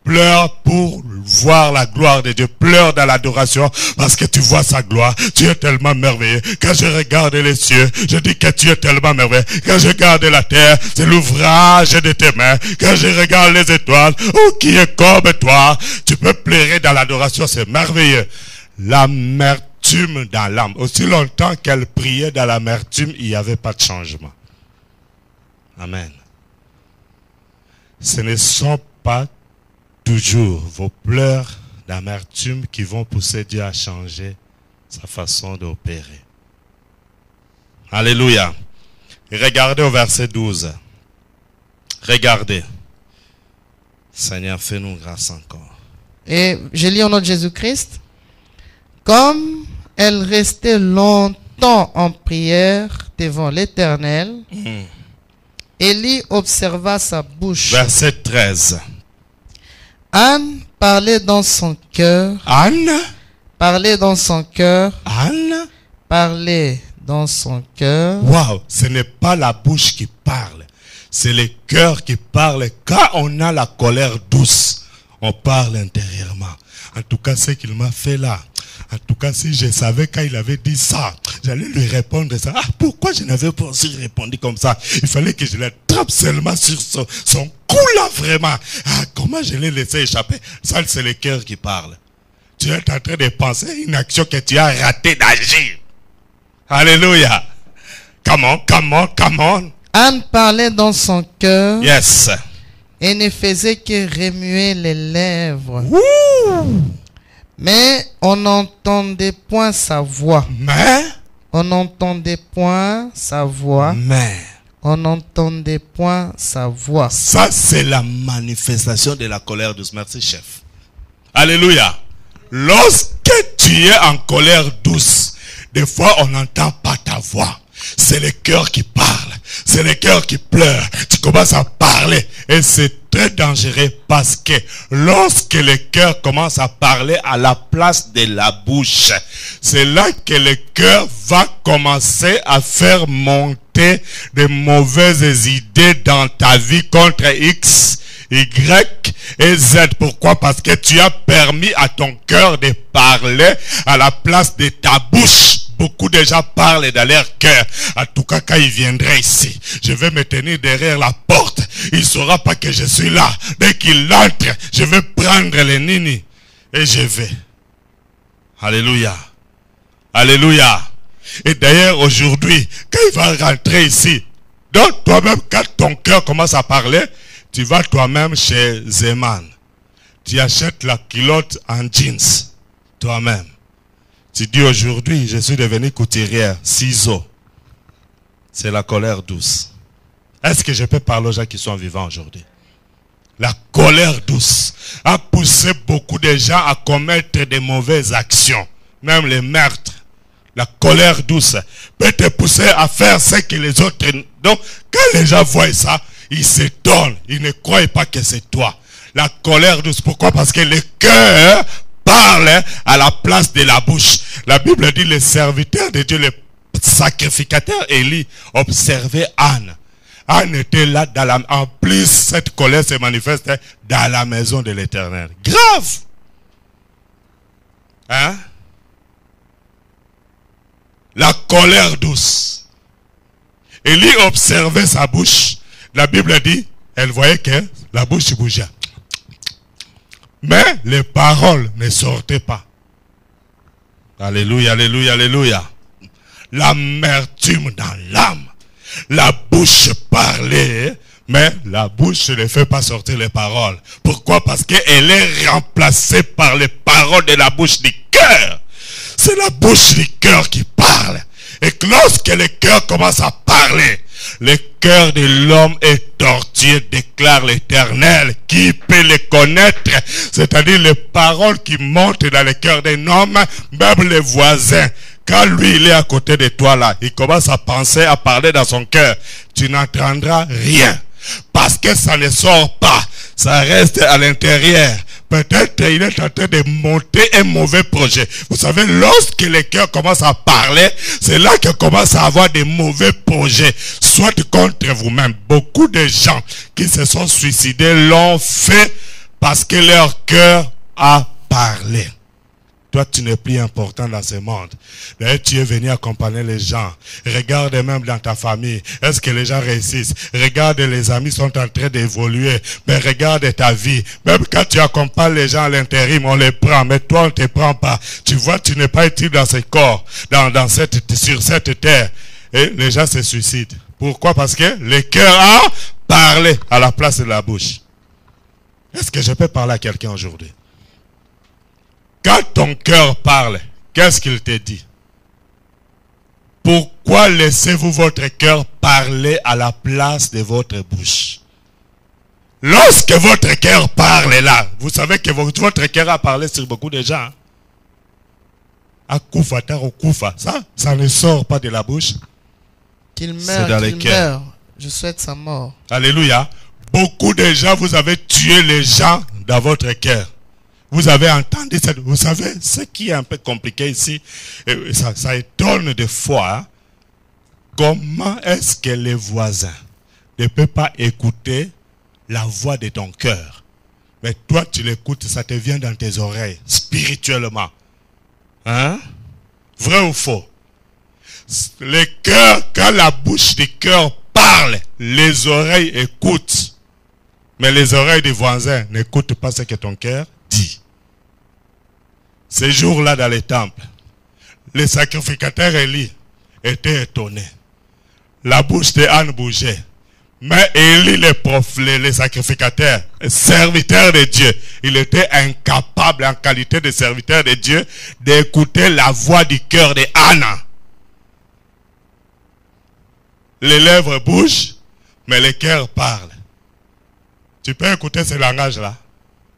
Pleure pour voir la gloire de Dieu. Pleure dans l'adoration parce que tu vois sa gloire. Tu es tellement merveilleux. Quand je regarde les cieux, je dis que tu es tellement merveilleux. Quand je regarde la terre, c'est l'ouvrage de tes mains. Quand je regarde les étoiles, oh, qui est comme toi. Tu peux pleurer dans l'adoration, c'est merveilleux. L'amertume dans l'âme. Aussi longtemps qu'elle priait dans l'amertume, il n'y avait pas de changement. Amen. Ce ne sont pas toujours vos pleurs d'amertume qui vont pousser Dieu à changer sa façon d'opérer. Alléluia. Regardez au verset 12. Regardez. Seigneur, fais-nous grâce encore. Et je lis au nom de Jésus-Christ. Comme elle restait longtemps en prière devant l'Éternel, Élie observa sa bouche. Verset 13. Anne parlait dans son cœur. Anne Parlait dans son cœur. Anne Parlait dans son cœur. Waouh, ce n'est pas la bouche qui parle. C'est le cœur qui parle. Quand on a la colère douce, on parle intérieurement. En tout cas, ce qu'il m'a fait là. En tout cas, si je savais quand il avait dit ça, j'allais lui répondre ça. Ah, pourquoi je n'avais pas aussi répondu comme ça? Il fallait que je l'attrape seulement sur son cou là, vraiment. Ah, comment je l'ai laissé échapper? Ça, c'est le cœur qui parle. Tu es en train de penser à une action que tu as raté d'agir. Alléluia. Come on, come on, come on. Anne parlait dans son cœur. Yes. Et ne faisait que remuer les lèvres. Woo! Mais on n'entendait point sa voix. Mais On n'entendait point sa voix. On n'entendait point sa voix. Ça, c'est la manifestation de la colère douce. Merci, chef. Alléluia. Lorsque tu es en colère douce, des fois, on n'entend pas ta voix. C'est le cœur qui parle. C'est le cœur qui pleure. Tu commences à parler. Et c'est très dangereux parce que lorsque le cœur commence à parler à la place de la bouche, c'est là que le cœur va commencer à faire monter de mauvaises idées dans ta vie contre X, Y et Z. Pourquoi? Parce que tu as permis à ton cœur de parler à la place de ta bouche. Beaucoup de gens parlent dans leur cœur. En tout cas, quand il viendrait ici, je vais me tenir derrière la porte. Il ne saura pas que je suis là. Dès qu'il entre, je vais prendre les nini et je vais. Alléluia. Alléluia. Et d'ailleurs, aujourd'hui, quand il va rentrer ici, donc toi-même, quand ton cœur commence à parler, tu vas toi-même chez Zeman. Tu achètes la culotte en jeans, toi-même. Tu dis aujourd'hui, je suis devenu couturière, ciseaux. C'est la colère douce. Est-ce que je peux parler aux gens qui sont vivants aujourd'hui? La colère douce a poussé beaucoup de gens à commettre de mauvaises actions, même les meurtres. La colère douce peut te pousser à faire ce que les autres... Donc, quand les gens voient ça, ils s'étonnent. Ils ne croient pas que c'est toi. La colère douce, pourquoi? Parce que le cœur parle à la place de la bouche. La Bible dit, le serviteur de Dieu, le sacrificateur Élie, observait Anne. Anne était là, en plus, cette colère se manifestait dans la maison de l'Éternel. Grave! Hein? La colère douce. Élie observait sa bouche. La Bible dit, elle voyait que la bouche bougeait. Mais les paroles ne sortaient pas. Alléluia, alléluia, alléluia. L'amertume dans l'âme. La bouche parlait, mais la bouche ne fait pas sortir les paroles. Pourquoi? Parce qu'elle est remplacée par les paroles de la bouche du cœur. C'est la bouche du cœur qui parle. Et que lorsque le cœur commence à parler, le cœur de l'homme est tortueux, déclare l'Éternel. Qui peut le connaître? C'est-à-dire les paroles qui montent dans le cœur d'un homme, même les voisins. Quand lui, il est à côté de toi là, il commence à penser, à parler dans son cœur. Tu n'entendras rien. Parce que ça ne sort pas. Ça reste à l'intérieur. Peut-être il est en train de monter un mauvais projet. Vous savez, lorsque le cœur commence à parler, c'est là qu'il commence à avoir des mauvais projets. Soit contre vous-même. Beaucoup de gens qui se sont suicidés l'ont fait parce que leur cœur a parlé. Toi, tu n'es plus important dans ce monde. D'ailleurs, tu es venu accompagner les gens. Regarde même dans ta famille. Est-ce que les gens réussissent? Regarde, les amis sont en train d'évoluer. Mais regarde ta vie. Même quand tu accompagnes les gens à l'intérim, on les prend. Mais toi, on ne te prend pas. Tu vois, tu n'es pas utile dans ce corps, sur cette terre. Et les gens se suicident. Pourquoi? Parce que le cœur a parlé à la place de la bouche. Est-ce que je peux parler à quelqu'un aujourd'hui? Quand ton cœur parle, qu'est-ce qu'il te dit? Pourquoi laissez-vous votre cœur parler à la place de votre bouche? Lorsque votre cœur parle là, vous savez que votre cœur a parlé sur beaucoup de gens. Akufa, tarokufa, ça ne sort pas de la bouche. Qu'il meure, je souhaite sa mort. Alléluia. Beaucoup de gens, vous avez tué les gens dans votre cœur. Vous avez entendu ça. Vous savez, ce qui est un peu compliqué ici, ça étonne des fois. Comment est-ce que les voisins ne peuvent pas écouter la voix de ton cœur? Mais toi, tu l'écoutes, ça te vient dans tes oreilles, spirituellement. Hein? Vrai ou faux? Le cœur, quand la bouche du cœur parle, les oreilles écoutent. Mais les oreilles des voisins n'écoutent pas ce que ton cœur dit. Ces jours-là dans les temples, les sacrificateurs Élie étaient étonnés. La bouche de Anne bougeait. Mais Élie, les sacrificateurs, serviteurs de Dieu, il était incapable en qualité de serviteur de Dieu d'écouter la voix du cœur de Anna. Les lèvres bougent, mais le cœur parle. Tu peux écouter ce langage-là.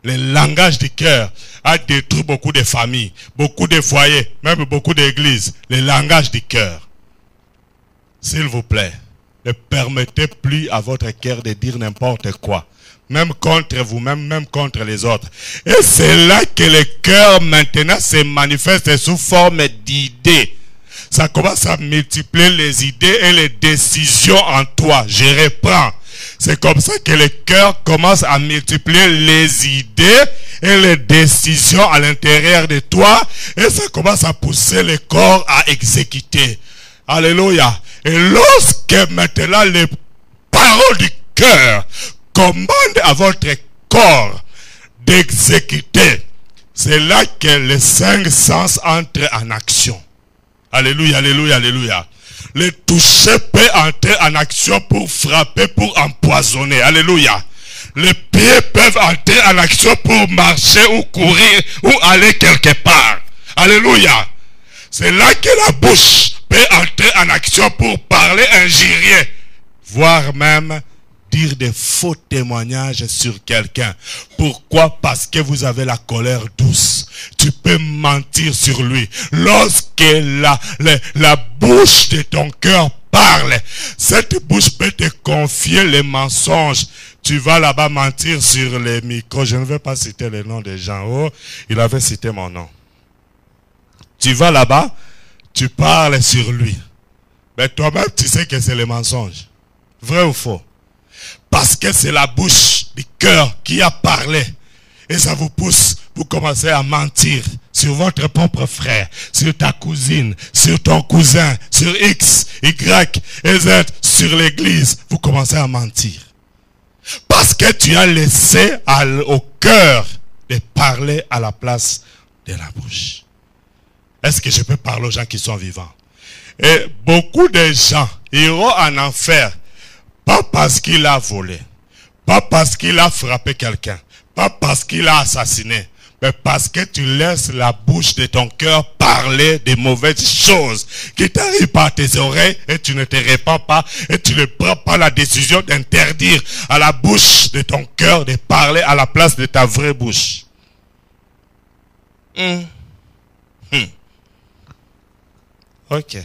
Le langage du cœur a détruit beaucoup de familles, beaucoup de foyers, même beaucoup d'églises. Le langage du cœur. S'il vous plaît, ne permettez plus à votre cœur de dire n'importe quoi. Même contre vous-même, même contre les autres. Et c'est là que le cœur maintenant se manifeste sous forme d'idées. Ça commence à multiplier les idées et les décisions en toi. Je reprends. C'est comme ça que le cœur commence à multiplier les idées et les décisions à l'intérieur de toi. Et ça commence à pousser le corps à exécuter. Alléluia. Et lorsque maintenant les paroles du cœur commandent à votre corps d'exécuter, c'est là que les 5 sens entrent en action. Alléluia, alléluia, alléluia. Le toucher peut entrer en action pour frapper, pour empoisonner. Alléluia. Les pieds peuvent entrer en action pour marcher ou courir ou aller quelque part. Alléluia. C'est là que la bouche peut entrer en action pour parler, injurier, voire même dire des faux témoignages sur quelqu'un. Pourquoi? Parce que vous avez la colère douce. Tu peux mentir sur lui. Lorsque la bouche de ton cœur parle, cette bouche peut te confier les mensonges. Tu vas là-bas mentir sur les micros. Je ne vais pas citer le nom des gens. Oh, il avait cité mon nom. Tu vas là-bas, tu parles sur lui. Mais toi-même, tu sais que c'est le mensonge. Vrai ou faux? Parce que c'est la bouche du cœur qui a parlé. Et ça vous pousse, vous commencez à mentir sur votre propre frère, sur ta cousine, sur ton cousin, sur X, Y et Z, sur l'église. Vous commencez à mentir. Parce que tu as laissé au cœur de parler à la place de la bouche. Est-ce que je peux parler aux gens qui sont vivants? Et beaucoup de gens iront en enfer, pas parce qu'il a volé, pas parce qu'il a frappé quelqu'un, pas parce qu'il a assassiné, mais parce que tu laisses la bouche de ton cœur parler des mauvaises choses qui t'arrivent par tes oreilles et tu ne te répands pas et tu ne prends pas la décision d'interdire à la bouche de ton cœur de parler à la place de ta vraie bouche. Ok,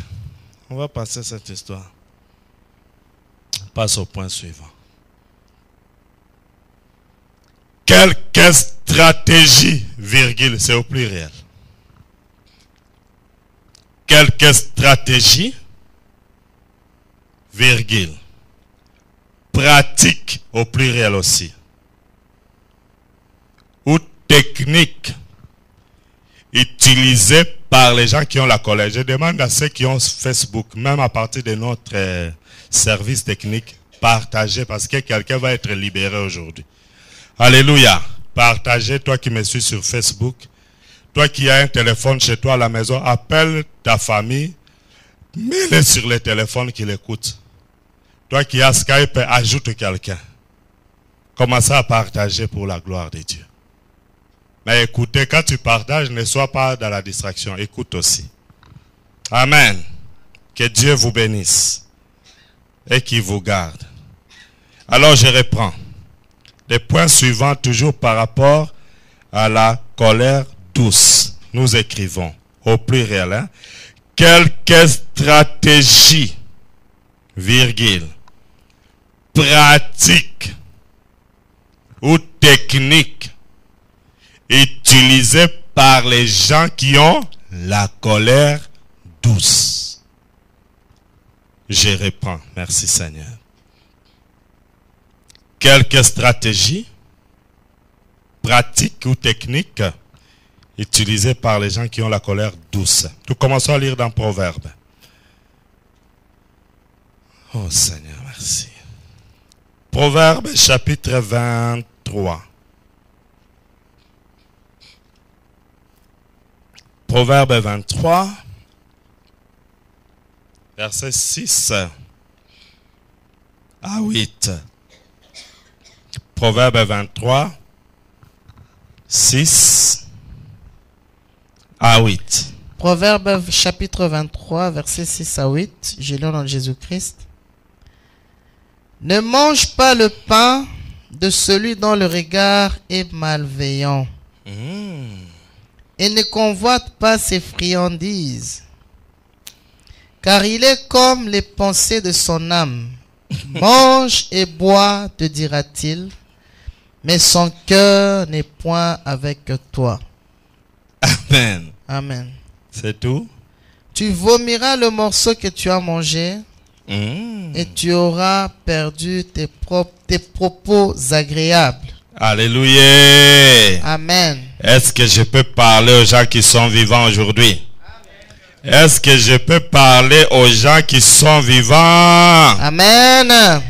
on va passer cette histoire. Passe au point suivant. Quelques stratégies, virgule, c'est au pluriel. Quelques stratégies, virgule, pratiques au pluriel aussi, ou techniques utilisées par les gens qui ont la colère. Je demande à ceux qui ont Facebook, même à partir de notre service technique, partagez parce que quelqu'un va être libéré aujourd'hui. Alléluia. Partagez, toi qui me suis sur Facebook. Toi qui as un téléphone chez toi à la maison, appelle ta famille. Mets-les sur le téléphone qui l'écoute. Toi qui as Skype, ajoute quelqu'un. Commencez à partager pour la gloire de Dieu. Mais écoutez, quand tu partages, ne sois pas dans la distraction. Écoute aussi. Amen. Que Dieu vous bénisse et qu'il vous garde. Alors je reprends. Les points suivants, toujours par rapport à la colère douce. Nous écrivons au pluriel. Hein? Quelques stratégies, virgule, pratiques ou techniques utilisées par les gens qui ont la colère douce. Je reprends. Merci Seigneur. Quelques stratégies, pratiques ou techniques utilisées par les gens qui ont la colère douce. Nous commençons à lire dans Proverbes. Oh Seigneur, merci. Proverbes chapitre 23. Proverbes 23, verset 6 à 8. Proverbe 23, 6 à 8. Proverbe chapitre 23, verset 6 à 8. Je lis au nom de Jésus-Christ. Ne mange pas le pain de celui dont le regard est malveillant. Et ne convoite pas ses friandises. Car il est comme les pensées de son âme. Mange et bois, te dira-t-il. Mais son cœur n'est point avec toi. Amen. Amen. C'est tout? Tu vomiras le morceau que tu as mangé et tu auras perdu tes propos agréables. Alléluia. Amen. Est-ce que je peux parler aux gens qui sont vivants aujourd'hui? Est-ce que je peux parler aux gens qui sont vivants? Amen.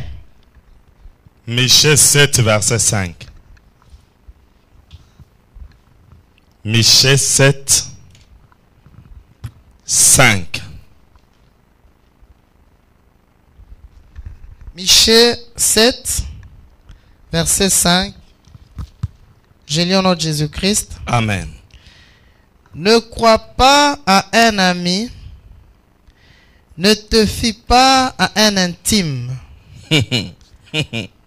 Michée 7, verset 5. Michée 7, 5. Michée 7, verset 5. Je lis au nom de Jésus-Christ. Amen. Ne crois pas à un ami, ne te fie pas à un intime.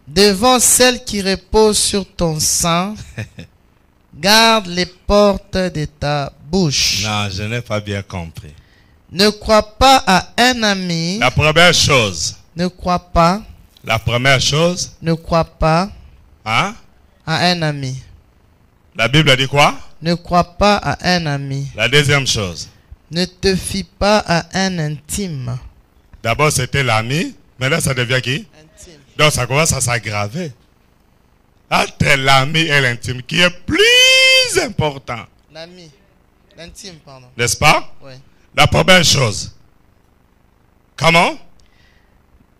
Devant celle qui repose sur ton sein, garde les portes de ta bouche. Non, je n'ai pas bien compris. Ne crois pas à un ami. La première chose. Ne crois pas. La première chose. Ne crois pas Hein? à un ami. La Bible dit quoi? Ne crois pas à un ami. La deuxième chose. Ne te fie pas à un intime. D'abord c'était l'ami, mais là ça devient qui? Donc ça commence à s'aggraver. Entre l'ami et l'intime, qui est plus important. L'ami. L'intime, pardon. N'est-ce pas? Oui. La première chose. Comment?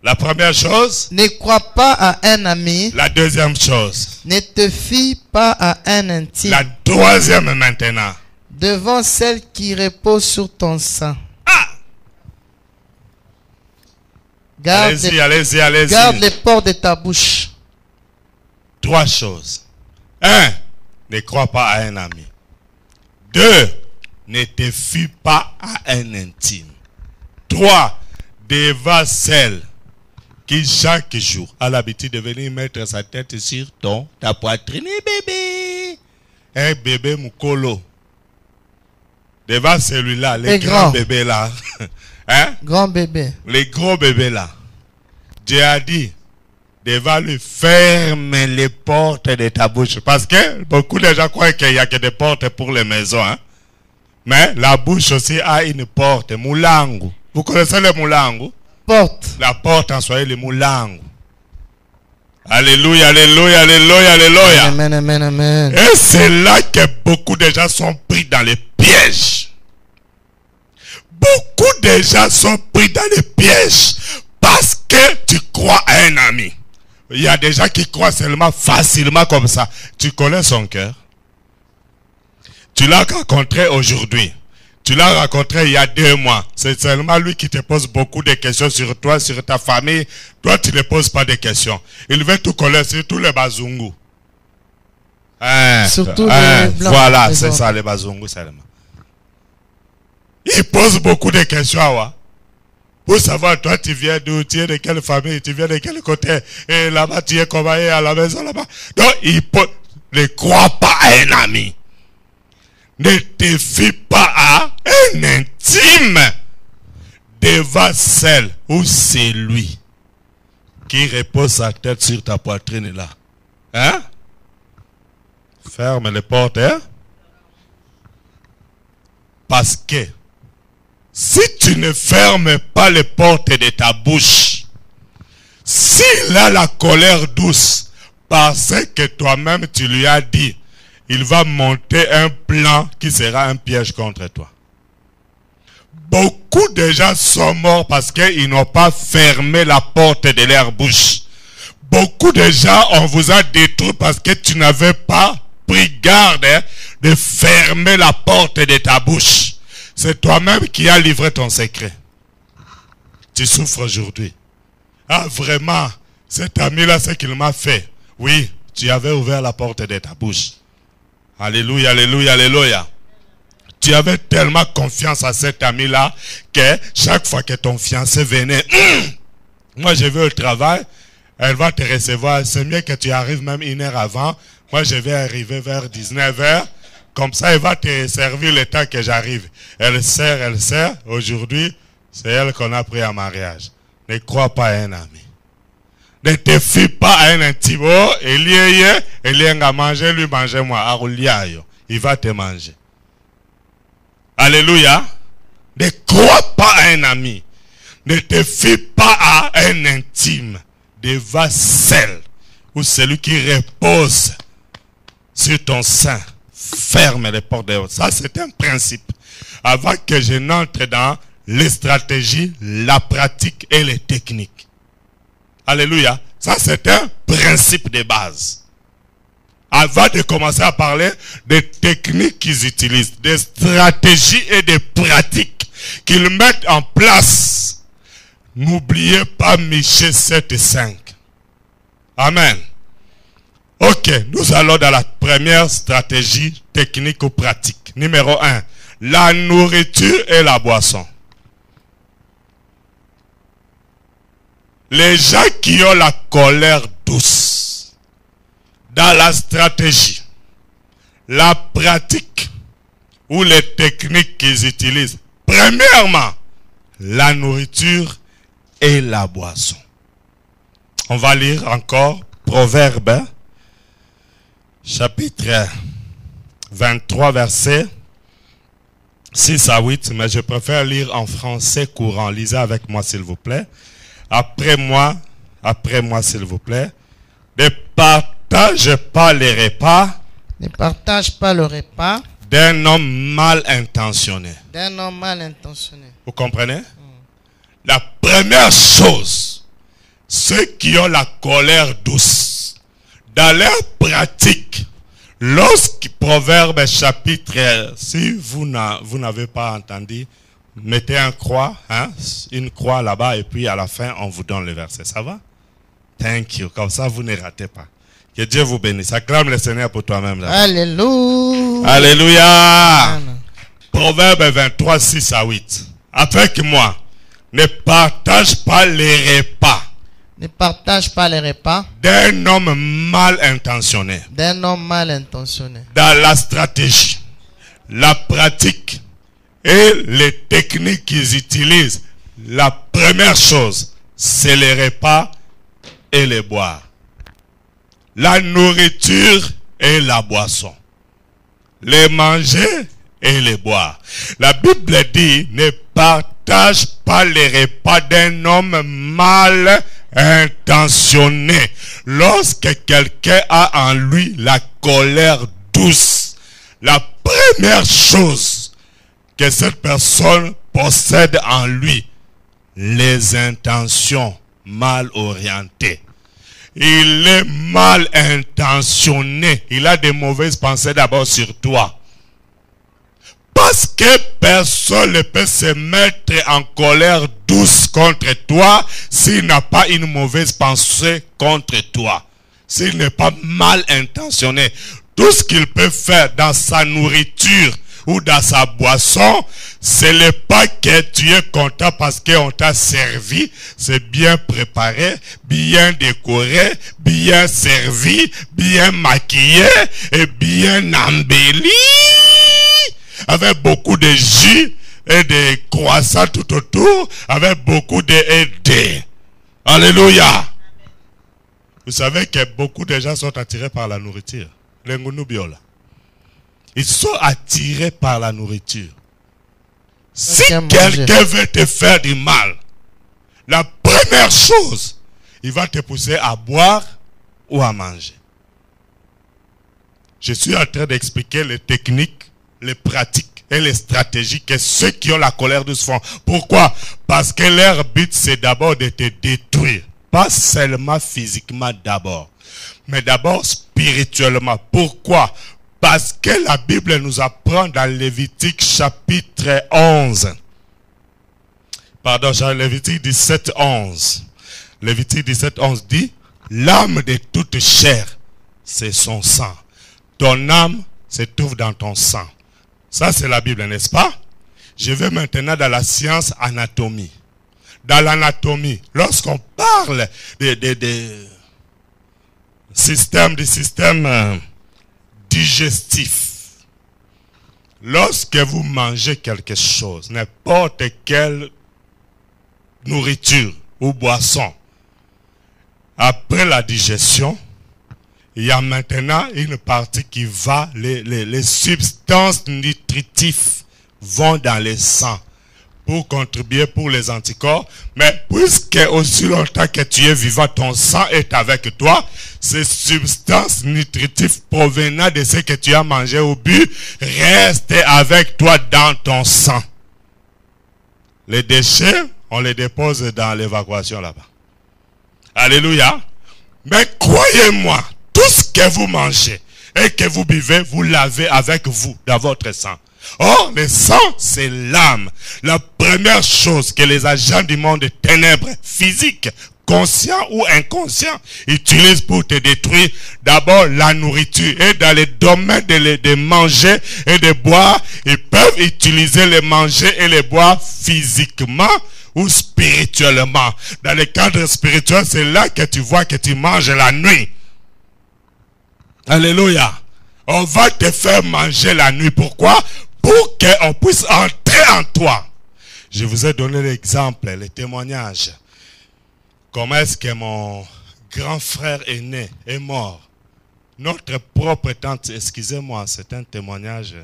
La première chose. Ne crois pas à un ami. La deuxième chose. Ne te fie pas à un intime. La troisième maintenant. Devant celle qui repose sur ton sein. Ah! Garde les portes de ta bouche. Trois choses. 1. Ne crois pas à un ami. 2. Ne te fie pas à un intime. 3. Devant celle qui chaque jour a l'habitude de venir mettre sa tête sur ta poitrine. Bébé. Un bébé moukolo. Devant celui-là, les grands bébés là. Hein? Grand bébé. Les gros bébés là. Dieu a dit, devant lui, ferme les portes de ta bouche. Parce que beaucoup de gens croient qu'il n'y a que des portes pour les maisons. Hein? Mais la bouche aussi a une porte. Moulangu. Vous connaissez le moulangu? Porte. La porte en soi, le moulangu. Alléluia, alléluia, alléluia, alléluia. Amen, amen, amen. Et c'est là que beaucoup de gens sont pris dans les pièges. Beaucoup de gens sont pris dans les pièges parce que tu crois à un ami. Il y a des gens qui croient seulement facilement comme ça. Tu connais son cœur. Tu l'as rencontré aujourd'hui. Tu l'as rencontré il y a 2 mois. C'est seulement lui qui te pose beaucoup de questions sur toi, sur ta famille. Toi, tu ne poses pas de questions. Il veut tout connaître, surtout les bazungu. Surtout les blancs. Voilà, c'est ça, les bazungu seulement. Il pose beaucoup de questions, ouais. Pour savoir, toi, tu viens d'où, tu es de quelle famille, tu viens de quel côté, et là-bas, tu es comment, et à la maison, là-bas. Donc, il ne croit pas à un ami. Ne te fie pas à un intime devant celle ou celui qui repose sa tête sur ta poitrine là. Hein? Ferme les portes, hein? Parce que si tu ne fermes pas les portes de ta bouche, s'il a la colère douce, parce que toi-même tu lui as dit, il va monter un plan qui sera un piège contre toi. Beaucoup de gens sont morts parce qu'ils n'ont pas fermé la porte de leur bouche. Beaucoup de gens, on vous a détruit parce que tu n'avais pas pris garde de fermer la porte de ta bouche. C'est toi-même qui as livré ton secret. Tu souffres aujourd'hui. Ah vraiment, cet ami-là, ce qu'il m'a fait. Oui, tu avais ouvert la porte de ta bouche. Alléluia, alléluia, alléluia. Tu avais tellement confiance à cet ami-là que chaque fois que ton fiancé venait, moi je vais au travail, elle va te recevoir. C'est mieux que tu arrives même 1 heure avant. Moi je vais arriver vers 19 h. Comme ça, elle va te servir le temps que j'arrive. Elle sert. Aujourd'hui, c'est elle qu'on a pris en mariage. Ne crois pas à un ami. Ne te fie pas à un intime. Oh, il a mangé, lui manger moi. Il va te manger. Alléluia. Ne crois pas à un ami. Ne te fie pas à un intime. Devant celle ou celui qui repose sur ton sein. Ferme les portes de haut. Ça, c'est un principe. Avant que je n'entre dans les stratégies, la pratique et les techniques. Alléluia. Ça, c'est un principe de base. Avant de commencer à parler des techniques qu'ils utilisent, des stratégies et des pratiques qu'ils mettent en place, n'oubliez pas Michée 7 et 5. Amen. Ok, nous allons dans la première stratégie technique ou pratique. Numéro 1, la nourriture et la boisson. Les gens qui ont la colère douce, dans la stratégie, la pratique ou les techniques qu'ils utilisent, premièrement, la nourriture et la boisson. On va lire encore Proverbe, chapitre 23, versets 6 à 8, mais je préfère lire en français courant. Lisez avec moi s'il vous plaît. Après après moi s'il vous plaît. Ne partage pas les repas. Ne partage pas le repas D'un homme mal intentionné. d'un homme mal intentionné. Vous comprenez? La première chose, ceux qui ont la colère douce, dans leur pratique, lorsque Proverbe chapitre, si vous n'avez pas entendu, mettez une croix là-bas et puis à la fin, on vous donne le verset. Ça va? Thank you. Comme ça, vous ne ratez pas. Que Dieu vous bénisse. Acclame le Seigneur pour toi-même. Là. Alléluia. Alléluia. Amen. Proverbe 23, 6 à 8. Avec moi, ne partage pas les repas Ne partage pas les repas d'un homme mal intentionné. d'un homme mal intentionné. Dans la stratégie, la pratique et les techniques qu'ils utilisent, la première chose, c'est les repas et les boire. La nourriture et la boisson. Les manger et les boire. La Bible dit, ne partage pas les repas d'un homme mal intentionné. Lorsque quelqu'un a en lui la colère douce, la première chose que cette personne possède en lui, les intentions mal orientées. Il est mal intentionné. Il a des mauvaises pensées d'abord sur toi. Parce que personne ne peut se mettre en colère douce contre toi s'il n'a pas une mauvaise pensée contre toi. S'il n'est pas mal intentionné. Tout ce qu'il peut faire dans sa nourriture ou dans sa boisson, ce n'est pas que tu es content parce qu'on t'a servi. C'est bien préparé, bien décoré, bien servi, bien maquillé et bien embelli. Avec beaucoup de jus et de croissants tout autour, avec beaucoup de aidés. Alléluia. Vous savez que beaucoup de gens sont attirés par la nourriture. Les Ngounoubios là. Ils sont attirés par la nourriture. Si quelqu'un veut te faire du mal, la première chose, il va te pousser à boire ou à manger. Je suis en train d'expliquer les techniques, les pratiques et les stratégies que ceux qui ont la colère douce font. Pourquoi? Parce que leur but, c'est d'abord de te détruire. Pas seulement physiquement d'abord, mais d'abord spirituellement. Pourquoi? Parce que la Bible nous apprend dans Lévitique chapitre 11. Pardon, Lévitique 17, 11. Lévitique 17, 11 dit, l'âme de toute chair, c'est son sang. Ton âme se trouve dans ton sang. Ça, c'est la Bible, n'est-ce pas? Je vais maintenant dans la science anatomie. Dans l'anatomie, lorsqu'on parle des systèmes digestif. Lorsque vous mangez quelque chose, n'importe quelle nourriture ou boisson, après la digestion, il y a maintenant une partie qui va, les substances nutritives vont dans le sang pour contribuer pour les anticorps. Mais puisque aussi longtemps que tu es vivant, ton sang est avec toi, ces substances nutritives provenant de ce que tu as mangé au but restent avec toi dans ton sang. Les déchets, on les dépose dans l'évacuation là-bas. Alléluia. Mais croyez-moi, tout ce que vous mangez et que vous buvez, vous l'avez avec vous dans votre sang. Or, le sang, c'est l'âme. La première chose que les agents du monde des ténèbres, physiques, conscients ou inconscients, utilisent pour te détruire, d'abord la nourriture. Et dans les domaines de manger et de boire, ils peuvent utiliser les manger et les boire physiquement ou spirituellement. Dans le cadre spirituel, c'est là que tu vois que tu manges la nuit. Alléluia. On va te faire manger la nuit. Pourquoi? Pour qu'on puisse entrer en toi. Je vous ai donné l'exemple, le témoignage. Comment est-ce que mon grand frère aîné est mort? Notre propre tante, excusez-moi, c'est un témoignage,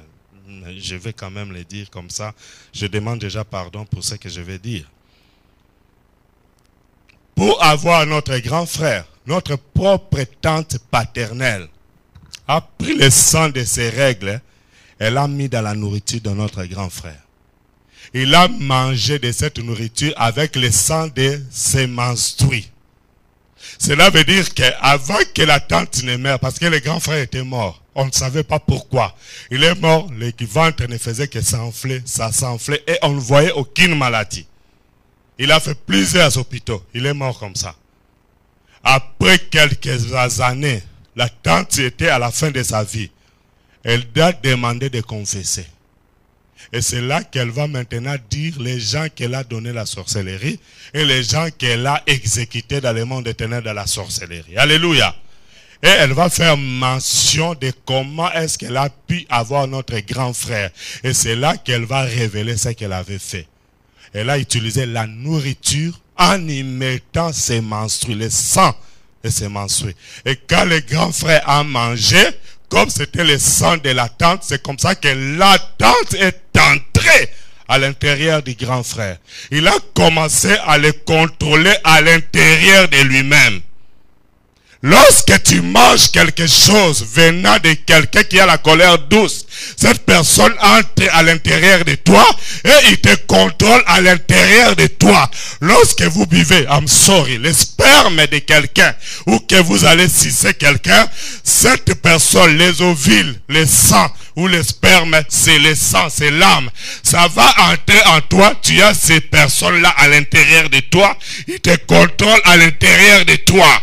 je vais quand même le dire comme ça. Je demande déjà pardon pour ce que je vais dire. pour avoir notre grand frère, notre propre tante paternelle, a pris le sang de ses règles, elle a mis dans la nourriture de notre grand frère. Il a mangé de cette nourriture avec le sang de ses menstrues. Cela veut dire qu'avant que la tante ne meure, parce que le grand frère était mort, on ne savait pas pourquoi. Il est mort, le ventre ne faisait que s'enfler, ça s'enflait et on ne voyait aucune maladie. Il a fait plusieurs hôpitaux, il est mort comme ça. Après quelques années, la tante était à la fin de sa vie. Elle a demandé de confesser. Et c'est là qu'elle va maintenant dire les gens qu'elle a donné la sorcellerie et les gens qu'elle a exécutés dans le monde éternel de la sorcellerie. Alléluia. Et elle va faire mention de comment est-ce qu'elle a pu avoir notre grand frère. Et c'est là qu'elle va révéler ce qu'elle avait fait. Elle a utilisé la nourriture en y mettant ses menstrues, le sang de ses menstrues. Et quand le grand frère a mangé, comme c'était le sang de la tante, c'est comme ça que la tante est entrée à l'intérieur du grand frère. Il a commencé à le contrôler à l'intérieur de lui-même. Lorsque tu manges quelque chose venant de quelqu'un qui a la colère douce, cette personne entre à l'intérieur de toi et il te contrôle à l'intérieur de toi. Lorsque vous buvez, le sperme de quelqu'un ou que vous allez sucer quelqu'un, cette personne, les ovules, le sang ou le sperme, c'est le sang, c'est l'âme. Ça va entrer en toi, tu as ces personnes-là à l'intérieur de toi, ils te contrôlent à l'intérieur de toi.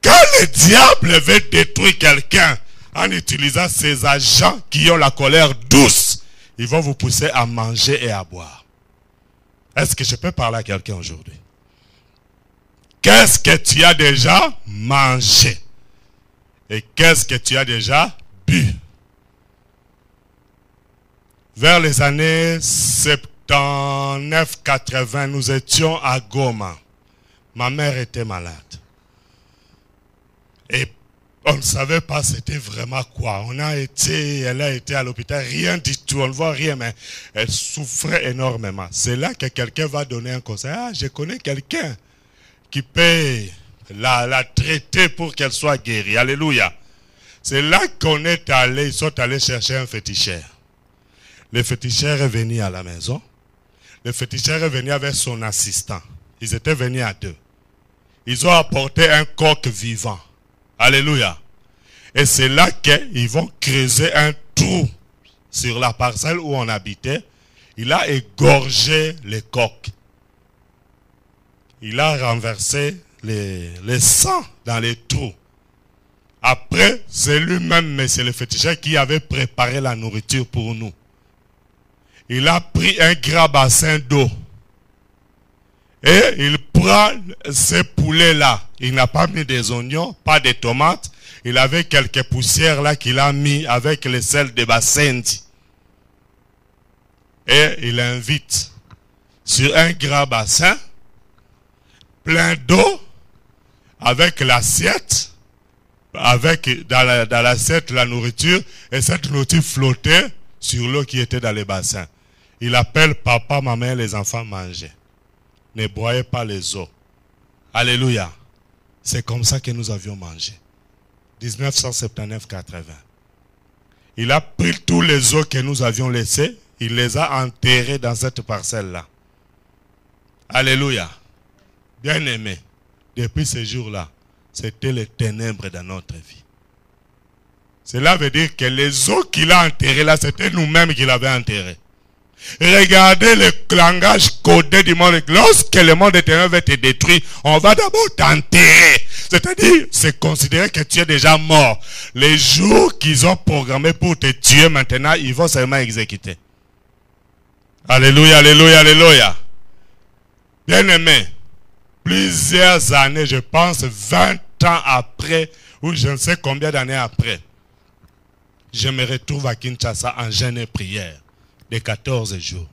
Quand le diable veut détruire quelqu'un en utilisant ses agents qui ont la colère douce, ils vont vous pousser à manger et à boire. Est-ce que je peux parler à quelqu'un aujourd'hui? Qu'est-ce que tu as déjà mangé? Et qu'est-ce que tu as déjà bu? Vers les années 79-80, nous étions à Goma. Ma mère était malade. Et on ne savait pas c'était vraiment quoi. Elle a été à l'hôpital, rien du tout, on ne voit rien, mais elle souffrait énormément. C'est là que quelqu'un va donner un conseil. Ah, je connais quelqu'un qui peut la traiter pour qu'elle soit guérie. Alléluia. C'est là qu'on est allé, ils sont allés chercher un féticheur. Le féticheur est venu à la maison. Le féticheur est venu avec son assistant. Ils étaient venus à deux. Ils ont apporté un coq vivant. Alléluia. Et c'est là qu'ils vont creuser un trou sur la parcelle où on habitait. Il a égorgé les coqs. Il a renversé les sang dans les trous. Après, c'est lui-même, mais c'est le féticheur qui avait préparé la nourriture pour nous. Il a pris un grand bassin d'eau. Et il prend ces poulets-là. Il n'a pas mis des oignons, pas de tomates. Il avait quelques poussières là qu'il a mis avec le sel de bassin. Et il invite sur un grand bassin, plein d'eau, avec l'assiette, avec dans l'assiette la nourriture, et cette nourriture flottait sur l'eau qui était dans le bassin. Il appelle papa, maman et les enfants manger. Ne broyez pas les os. Alléluia. C'est comme ça que nous avions mangé. 1979-80. Il a pris tous les os que nous avions laissés. Il les a enterrés dans cette parcelle-là. Alléluia. Bien aimé. Depuis ce jour-là, c'était les ténèbres dans notre vie. Cela veut dire que les os qu'il a enterrés là, c'était nous-mêmes qui l'avons enterrés. Regardez le langage codé du monde. Lorsque le monde éternel va te détruire, on va d'abord t'enterrer. C'est-à-dire, c'est considéré que tu es déjà mort. Les jours qu'ils ont programmés pour te tuer maintenant, ils vont seulement exécuter. Alléluia, alléluia, alléluia. Bien aimé, plusieurs années, je pense 20 ans après, ou je ne sais combien d'années après, je me retrouve à Kinshasa en jeûne et prière de 14 jours.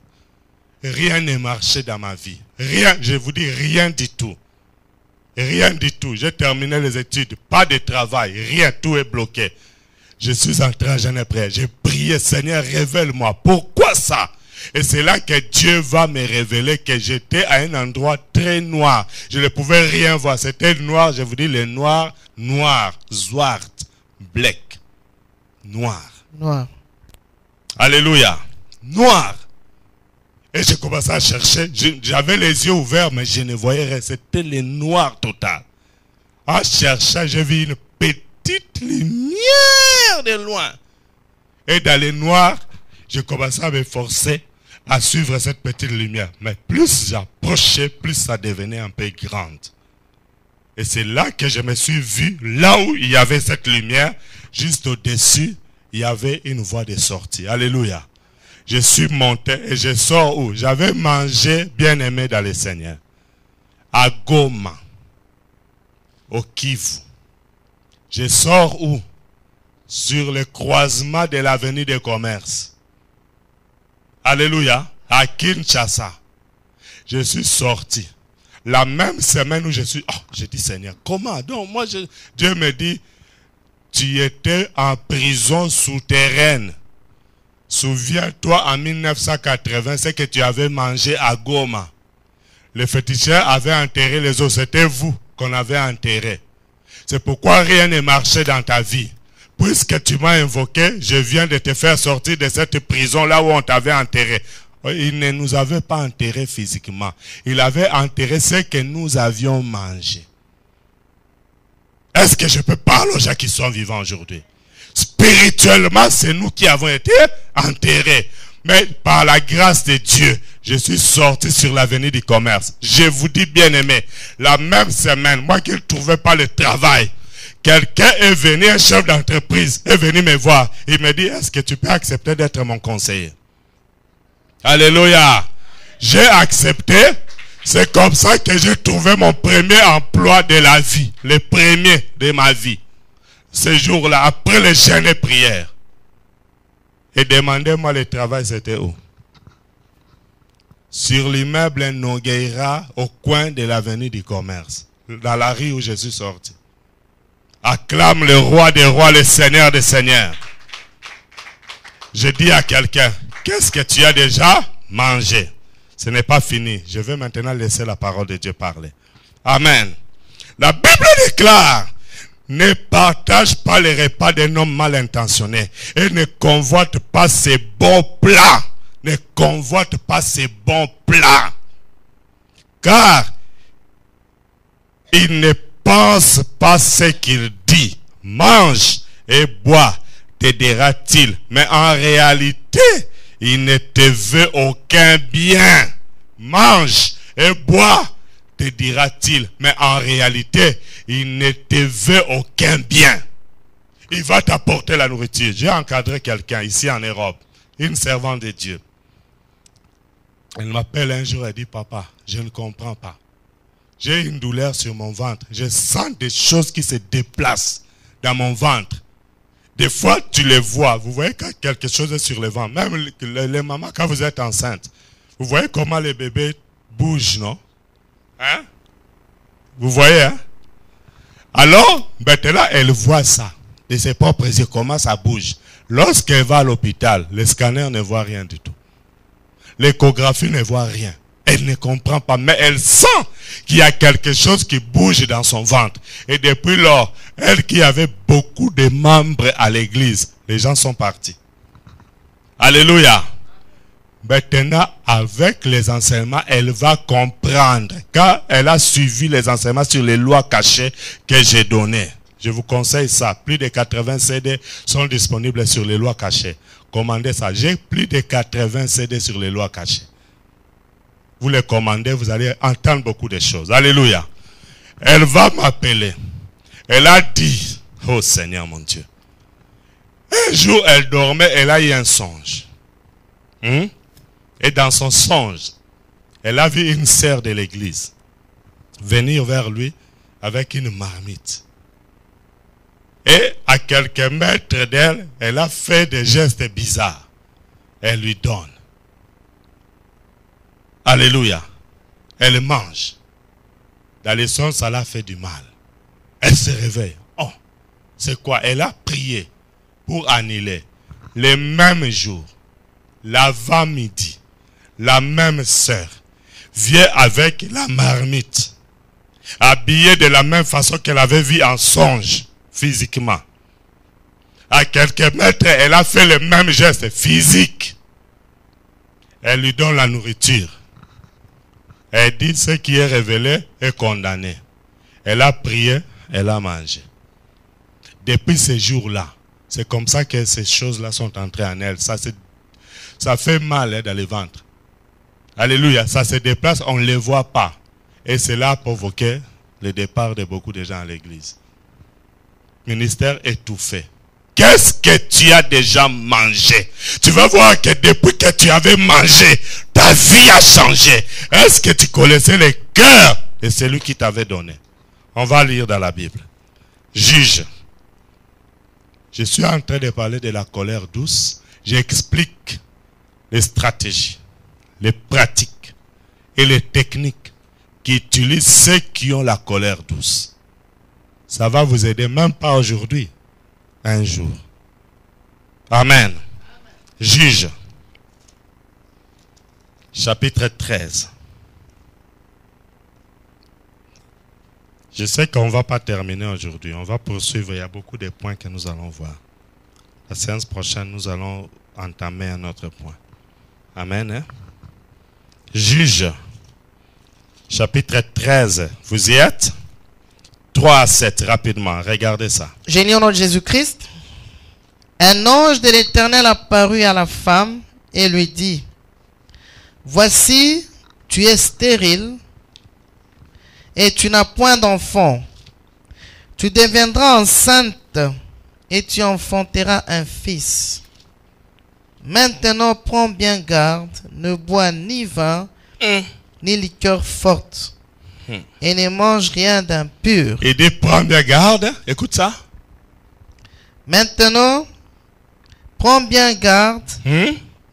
Rien ne marchait dans ma vie. Rien, je vous dis rien du tout. Rien du tout. J'ai terminé les études, pas de travail, rien, tout est bloqué. Je suis entré en jeûne et prière. J'ai prié, Seigneur, révèle-moi. Pourquoi ça? Et c'est là que Dieu va me révéler que j'étais à un endroit très noir. Je ne pouvais rien voir. C'était noir, je vous dis, le noir, zwart, black, noir. Noir. Alléluia. Noir. Et j'ai commencé à chercher. J'avais les yeux ouverts, mais je ne voyais rien. C'était le noir total. En cherchant, j'ai vu une petite lumière de loin. Et dans le noir, j'ai commencé à me forcer à suivre cette petite lumière. Mais plus j'approchais, plus ça devenait un peu grande. Et c'est là que je me suis vu, là où il y avait cette lumière, juste au-dessus, il y avait une voie de sortie. Alléluia. Je suis monté et je sors où? J'avais mangé bien-aimé dans le Seigneur. À Goma. Au Kivu. Je sors où? Sur le croisement de l'avenue des commerces. Alléluia. À Kinshasa. Je suis sorti. La même semaine où je suis... Oh, j'ai dit Seigneur, comment? Donc moi, Dieu me dit, tu étais en prison souterraine. Souviens-toi en 1980, ce que tu avais mangé à Goma. Le féticheur avait enterré les os. C'était vous qu'on avait enterré. C'est pourquoi rien ne marchait dans ta vie. Puisque tu m'as invoqué, je viens de te faire sortir de cette prison là où on t'avait enterré. Il ne nous avait pas enterré physiquement. Il avait enterré ce que nous avions mangé. Est-ce que je peux parler aux gens qui sont vivants aujourd'hui? Spirituellement, c'est nous qui avons été enterrés. Mais par la grâce de Dieu, je suis sorti sur l'avenue du commerce. Je vous dis bien aimé, la même semaine, moi qui ne trouvais pas le travail, quelqu'un est venu, un chef d'entreprise, est venu me voir. Il me dit, est-ce que tu peux accepter d'être mon conseiller? Alléluia. J'ai accepté. C'est comme ça que j'ai trouvé mon premier emploi de la vie. Le premier de ma vie. Ce jour-là, après le jeûne et prière. Et demandez-moi le travail, c'était où? Sur l'immeuble Nogueira, au coin de l'avenue du commerce. Dans la rue où je suis sorti. Acclame le roi des rois, le seigneur des seigneurs. Je dis à quelqu'un, qu'est-ce que tu as déjà mangé? Ce n'est pas fini. Je vais maintenant laisser la parole de Dieu parler. Amen. La Bible déclare, ne partage pas les repas d'un homme mal intentionné et ne convoite pas ses bons plats. Ne convoite pas ses bons plats. Car il ne pense pas ce qu'il dit. Mange et bois, t'aidera-t-il. Mais en réalité, il ne te veut aucun bien. Mange et bois, te dira-t-il. Mais en réalité, il ne te veut aucun bien. Il va t'apporter la nourriture. J'ai encadré quelqu'un ici en Europe, une servante de Dieu. Elle m'appelle un jour et dit, papa, je ne comprends pas. J'ai une douleur sur mon ventre. Je sens des choses qui se déplacent dans mon ventre. Des fois, tu les vois. Vous voyez quand quelque chose est sur le ventre. Même les mamans, quand vous êtes enceinte, vous voyez comment les bébés bougent, non? Hein? Vous voyez, hein? Alors, maintenant, elle voit ça. De ses propres yeux, comment ça bouge. Lorsqu'elle va à l'hôpital, le scanner ne voit rien du tout. L'échographie ne voit rien. Elle ne comprend pas, mais elle sent qu'il y a quelque chose qui bouge dans son ventre. Et depuis lors, elle qui avait beaucoup de membres à l'église, les gens sont partis. Alléluia. Maintenant, avec les enseignements, elle va comprendre. Car elle a suivi les enseignements sur les lois cachées que j'ai données. Je vous conseille ça. Plus de 80 CD sont disponibles sur les lois cachées. Commandez ça. J'ai plus de 80 CD sur les lois cachées. Vous les commandez, vous allez entendre beaucoup de choses. Alléluia. Elle va m'appeler. Elle a dit, oh Seigneur mon Dieu. Un jour, elle dormait, elle a eu un songe. Et dans son songe, elle a vu une sœur de l'église venir vers lui avec une marmite. Et à quelques mètres d'elle, elle a fait des gestes bizarres. Elle lui donne. Alléluia. Elle mange. Dans le songe, ça l'a fait du mal. Elle se réveille. Oh, c'est quoi? Elle a prié pour annuler. Le même jour, l'avant-midi, la même sœur, vient avec la marmite, habillée de la même façon qu'elle avait vu en songe, physiquement. À quelques mètres, elle a fait le même geste physique. Elle lui donne la nourriture. Elle dit, ce qui est révélé est condamné. Elle a prié, elle a mangé. Depuis ce jour-là, c'est comme ça que ces choses-là sont entrées en elle. Ça fait mal dans le ventre. Alléluia, ça se déplace, on ne les voit pas. Et cela a provoqué le départ de beaucoup de gens à l'église. Ministère étouffé. Qu'est-ce que tu as déjà mangé? Tu vas voir que depuis que tu avais mangé, ta vie a changé. Est-ce que tu connaissais le cœur de celui qui t'avait donné? On va lire dans la Bible. Juge. Je suis en train de parler de la colère douce. J'explique les stratégies, les pratiques et les techniques qu'utilisent ceux qui ont la colère douce. Ça va vous aider, même pas aujourd'hui, un jour. Amen. Juge. Chapitre 13. Je sais qu'on ne va pas terminer aujourd'hui. On va poursuivre. Il y a beaucoup de points que nous allons voir. La séance prochaine, nous allons entamer un autre point. Amen. Hein? Juge. Chapitre 13. Vous y êtes? 3 à 7, rapidement. Regardez ça. J'ai lu au nom de Jésus-Christ. Un ange de l'Éternel apparut à la femme et lui dit, voici, tu es stérile et tu n'as point d'enfant. Tu deviendras enceinte et tu enfanteras un fils. Maintenant, prends bien garde, ne bois ni vin, ni liqueur forte, et ne mange rien d'impur. Il dit, prends bien garde. Écoute ça. Maintenant, prends bien garde,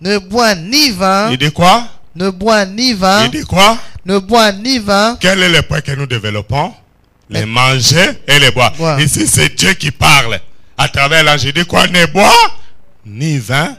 ne bois ni vin. Il dit quoi? Ne bois ni vin. Il dit quoi? Ne bois ni vin. Quel est le point que nous développons? Les manger et les boire. Boire. Ici, c'est Dieu qui parle. À travers l'ange, il dit quoi? Ne bois ni vin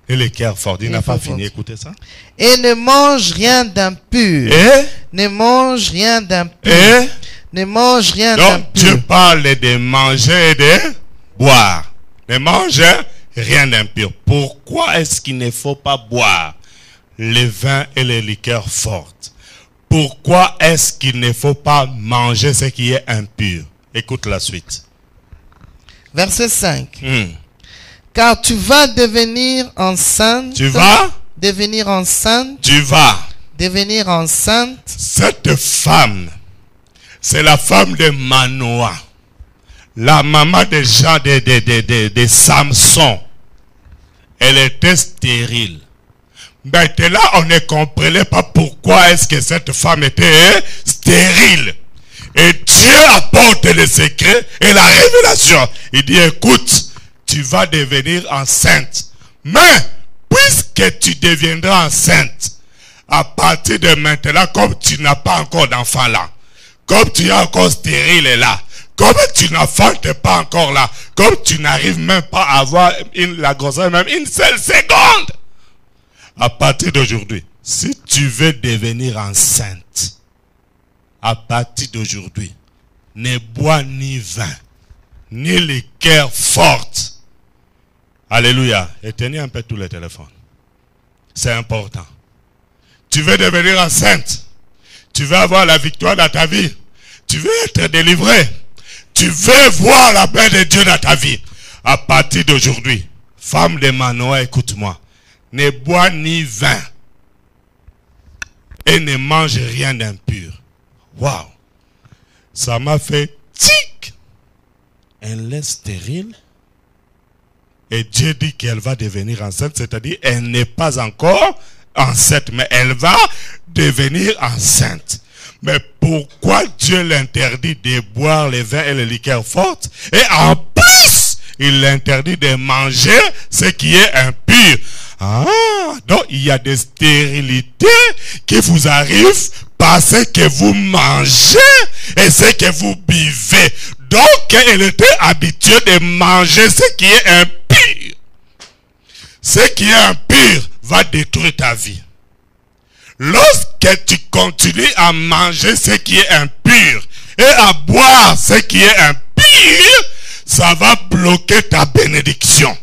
et les cœurs forts. Il n'a pas fini. Écoutez ça. Et ne mange rien d'impur. Et? Ne mange rien d'impur. Et? Ne mange rien Donc, d'impur. Dieu parle de manger et de boire. Ne manger rien d'impur. Pourquoi est-ce qu'il ne faut pas boire les vins et les liqueurs fortes? Pourquoi est-ce qu'il ne faut pas manger ce qui est impur? Écoute la suite. Verset 5. Car tu vas devenir enceinte. Tu vas? Devenir enceinte. Tu vas. Devenir enceinte. Cette femme, c'est la femme de Manoah, la maman de Jean, de Samson. Elle était stérile. Maintenant, on ne comprenait pas pourquoi est-ce que cette femme était stérile. Et Dieu apporte le secret et la révélation. Il dit, écoute, tu vas devenir enceinte. Mais, puisque tu deviendras enceinte, à partir de maintenant, comme tu n'as pas encore d'enfant là, comme tu es encore stérile là, comme tu n'enfantes pas encore là, comme tu n'arrives même pas à avoir la grossesse même une seule seconde, à partir d'aujourd'hui, si tu veux devenir enceinte, à partir d'aujourd'hui, ne bois ni vin, ni liqueur forte. Alléluia. Éteignez un peu tous les téléphones. C'est important. Tu veux devenir enceinte. Tu veux avoir la victoire dans ta vie. Tu veux être délivré. Tu veux voir la paix de Dieu dans ta vie. À partir d'aujourd'hui, femme de Manoah, écoute-moi. Ne bois ni vin. Et ne mange rien d'impur. Waouh. Ça m'a fait tic. Elle est stérile. Et Dieu dit qu'elle va devenir enceinte. C'est-à-dire, elle n'est pas encore enceinte. Mais elle va devenir enceinte. Mais pourquoi Dieu l'interdit de boire les vins et les liqueurs fortes? Et en plus, il l'interdit de manger ce qui est impur. Ah, donc il y a des stérilités qui vous arrivent parce que vous mangez et ce que vous buvez. Donc, elle était habituée de manger ce qui est impur. Ce qui est impur va détruire ta vie. Lorsque tu continues à manger ce qui est impur et à boire ce qui est impur, ça va bloquer ta bénédiction.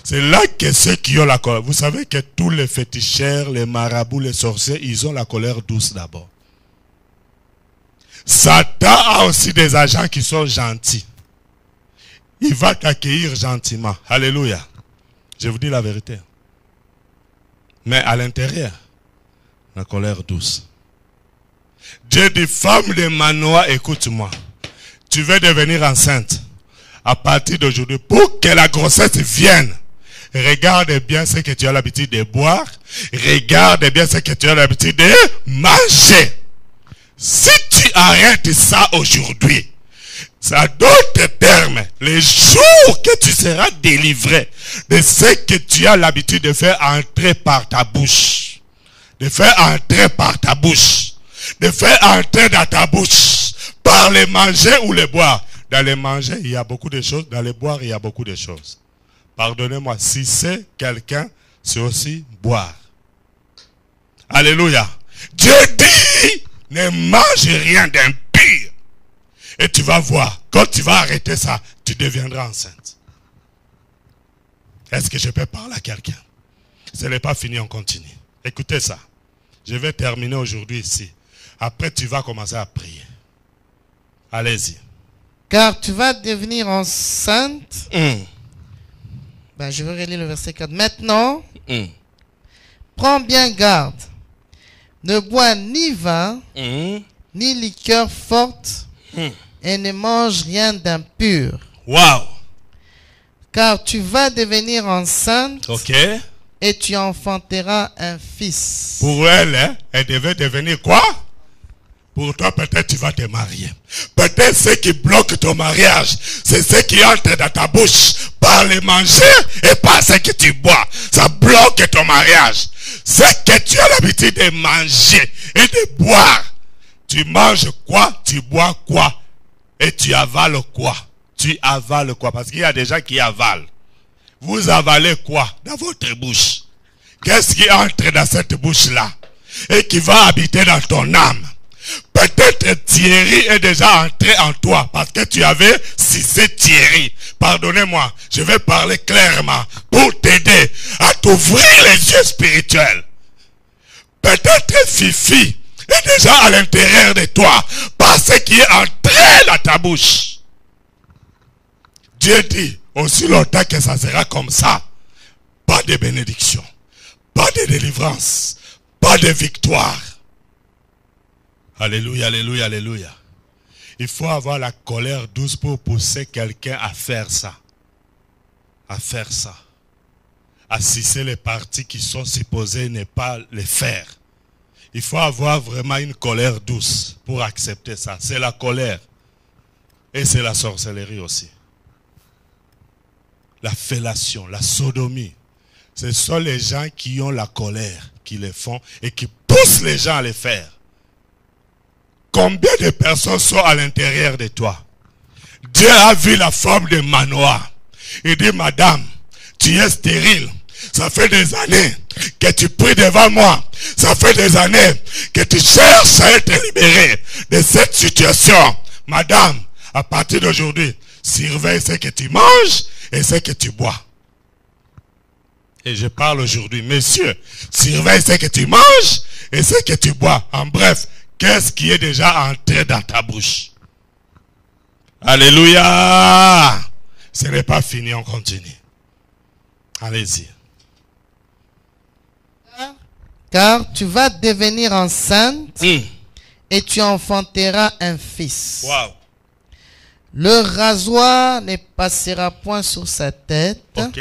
C'est là que ceux qui ont la colère, vous savez que tous les féticheurs, les marabouts, les sorciers, ils ont la colère douce d'abord. Satan a aussi des agents qui sont gentils. Il va t'accueillir gentiment. Alléluia. Je vous dis la vérité. Mais à l'intérieur, la colère douce. Dieu dit, femme de Manoah, écoute-moi. Tu veux devenir enceinte. À partir d'aujourd'hui, pour que la grossesse vienne, regarde bien ce que tu as l'habitude de boire. Regarde bien ce que tu as l'habitude de manger. Si tu arrêtes ça aujourd'hui, à d'autres termes, les jours que tu seras délivré de ce que tu as l'habitude de faire entrer par ta bouche, de faire entrer par ta bouche, de faire entrer dans ta bouche, par les manger ou les boire. Dans les manger, il y a beaucoup de choses. Dans les boire, il y a beaucoup de choses. Pardonnez-moi, si c'est quelqu'un, c'est aussi boire. Alléluia. Dieu dit, ne mange rien d'impur. Et tu vas voir, quand tu vas arrêter ça, tu deviendras enceinte. Est-ce que je peux parler à quelqu'un? Ce n'est pas fini, on continue. Écoutez ça. Je vais terminer aujourd'hui ici. Après, tu vas commencer à prier. Allez-y. Car tu vas devenir enceinte. Ben, je vais relire le verset 4. Maintenant, prends bien garde. Ne bois ni vin, ni liqueur forte, et ne mange rien d'impur. Wow. Car tu vas devenir enceinte. Ok. Et tu enfanteras un fils. Pour elle, hein, elle devait devenir quoi? Pour toi, peut-être tu vas te marier. Peut-être ce qui bloque ton mariage, c'est ce qui entre dans ta bouche par les manger et par ce que tu bois. Ça bloque ton mariage. Ce que tu as l'habitude de manger et de boire. Tu manges quoi? Tu bois quoi? Et tu avales quoi? Tu avales quoi? Parce qu'il y a des gens qui avalent. Vous avalez quoi dans votre bouche? Qu'est-ce qui entre dans cette bouche-là et qui va habiter dans ton âme? Peut-être Thierry est déjà entré en toi parce que tu avais cissé Thierry. Pardonnez-moi, je vais parler clairement pour t'aider à t'ouvrir les yeux spirituels. Peut-être Fifi est déjà à l'intérieur de toi par ce qui est entré dans ta bouche. Dieu dit, aussi longtemps que ça sera comme ça, pas de bénédiction, pas de délivrance, pas de victoire. Alléluia, alléluia, alléluia. Il faut avoir la colère douce pour pousser quelqu'un à faire ça. À faire ça. À cisser les parties qui sont supposées ne pas les faire. Il faut avoir vraiment une colère douce pour accepter ça. C'est la colère. Et c'est la sorcellerie aussi. La fellation, la sodomie. Ce sont les gens qui ont la colère qui les font et qui poussent les gens à les faire. Combien de personnes sont à l'intérieur de toi? Dieu a vu la femme de Manoah. Il dit, madame, tu es stérile. Ça fait des années que tu pries devant moi. Ça fait des années que tu cherches à être libérée de cette situation. Madame, à partir d'aujourd'hui, surveille ce que tu manges et ce que tu bois. Et je parle aujourd'hui, messieurs, surveille ce que tu manges et ce que tu bois. En bref, qu'est-ce qui est déjà entré dans ta bouche? Alléluia! Ce n'est pas fini, on continue. Allez-y. Car tu vas devenir enceinte et tu enfanteras un fils. Wow. Le rasoir ne passera point sur sa tête. Ok.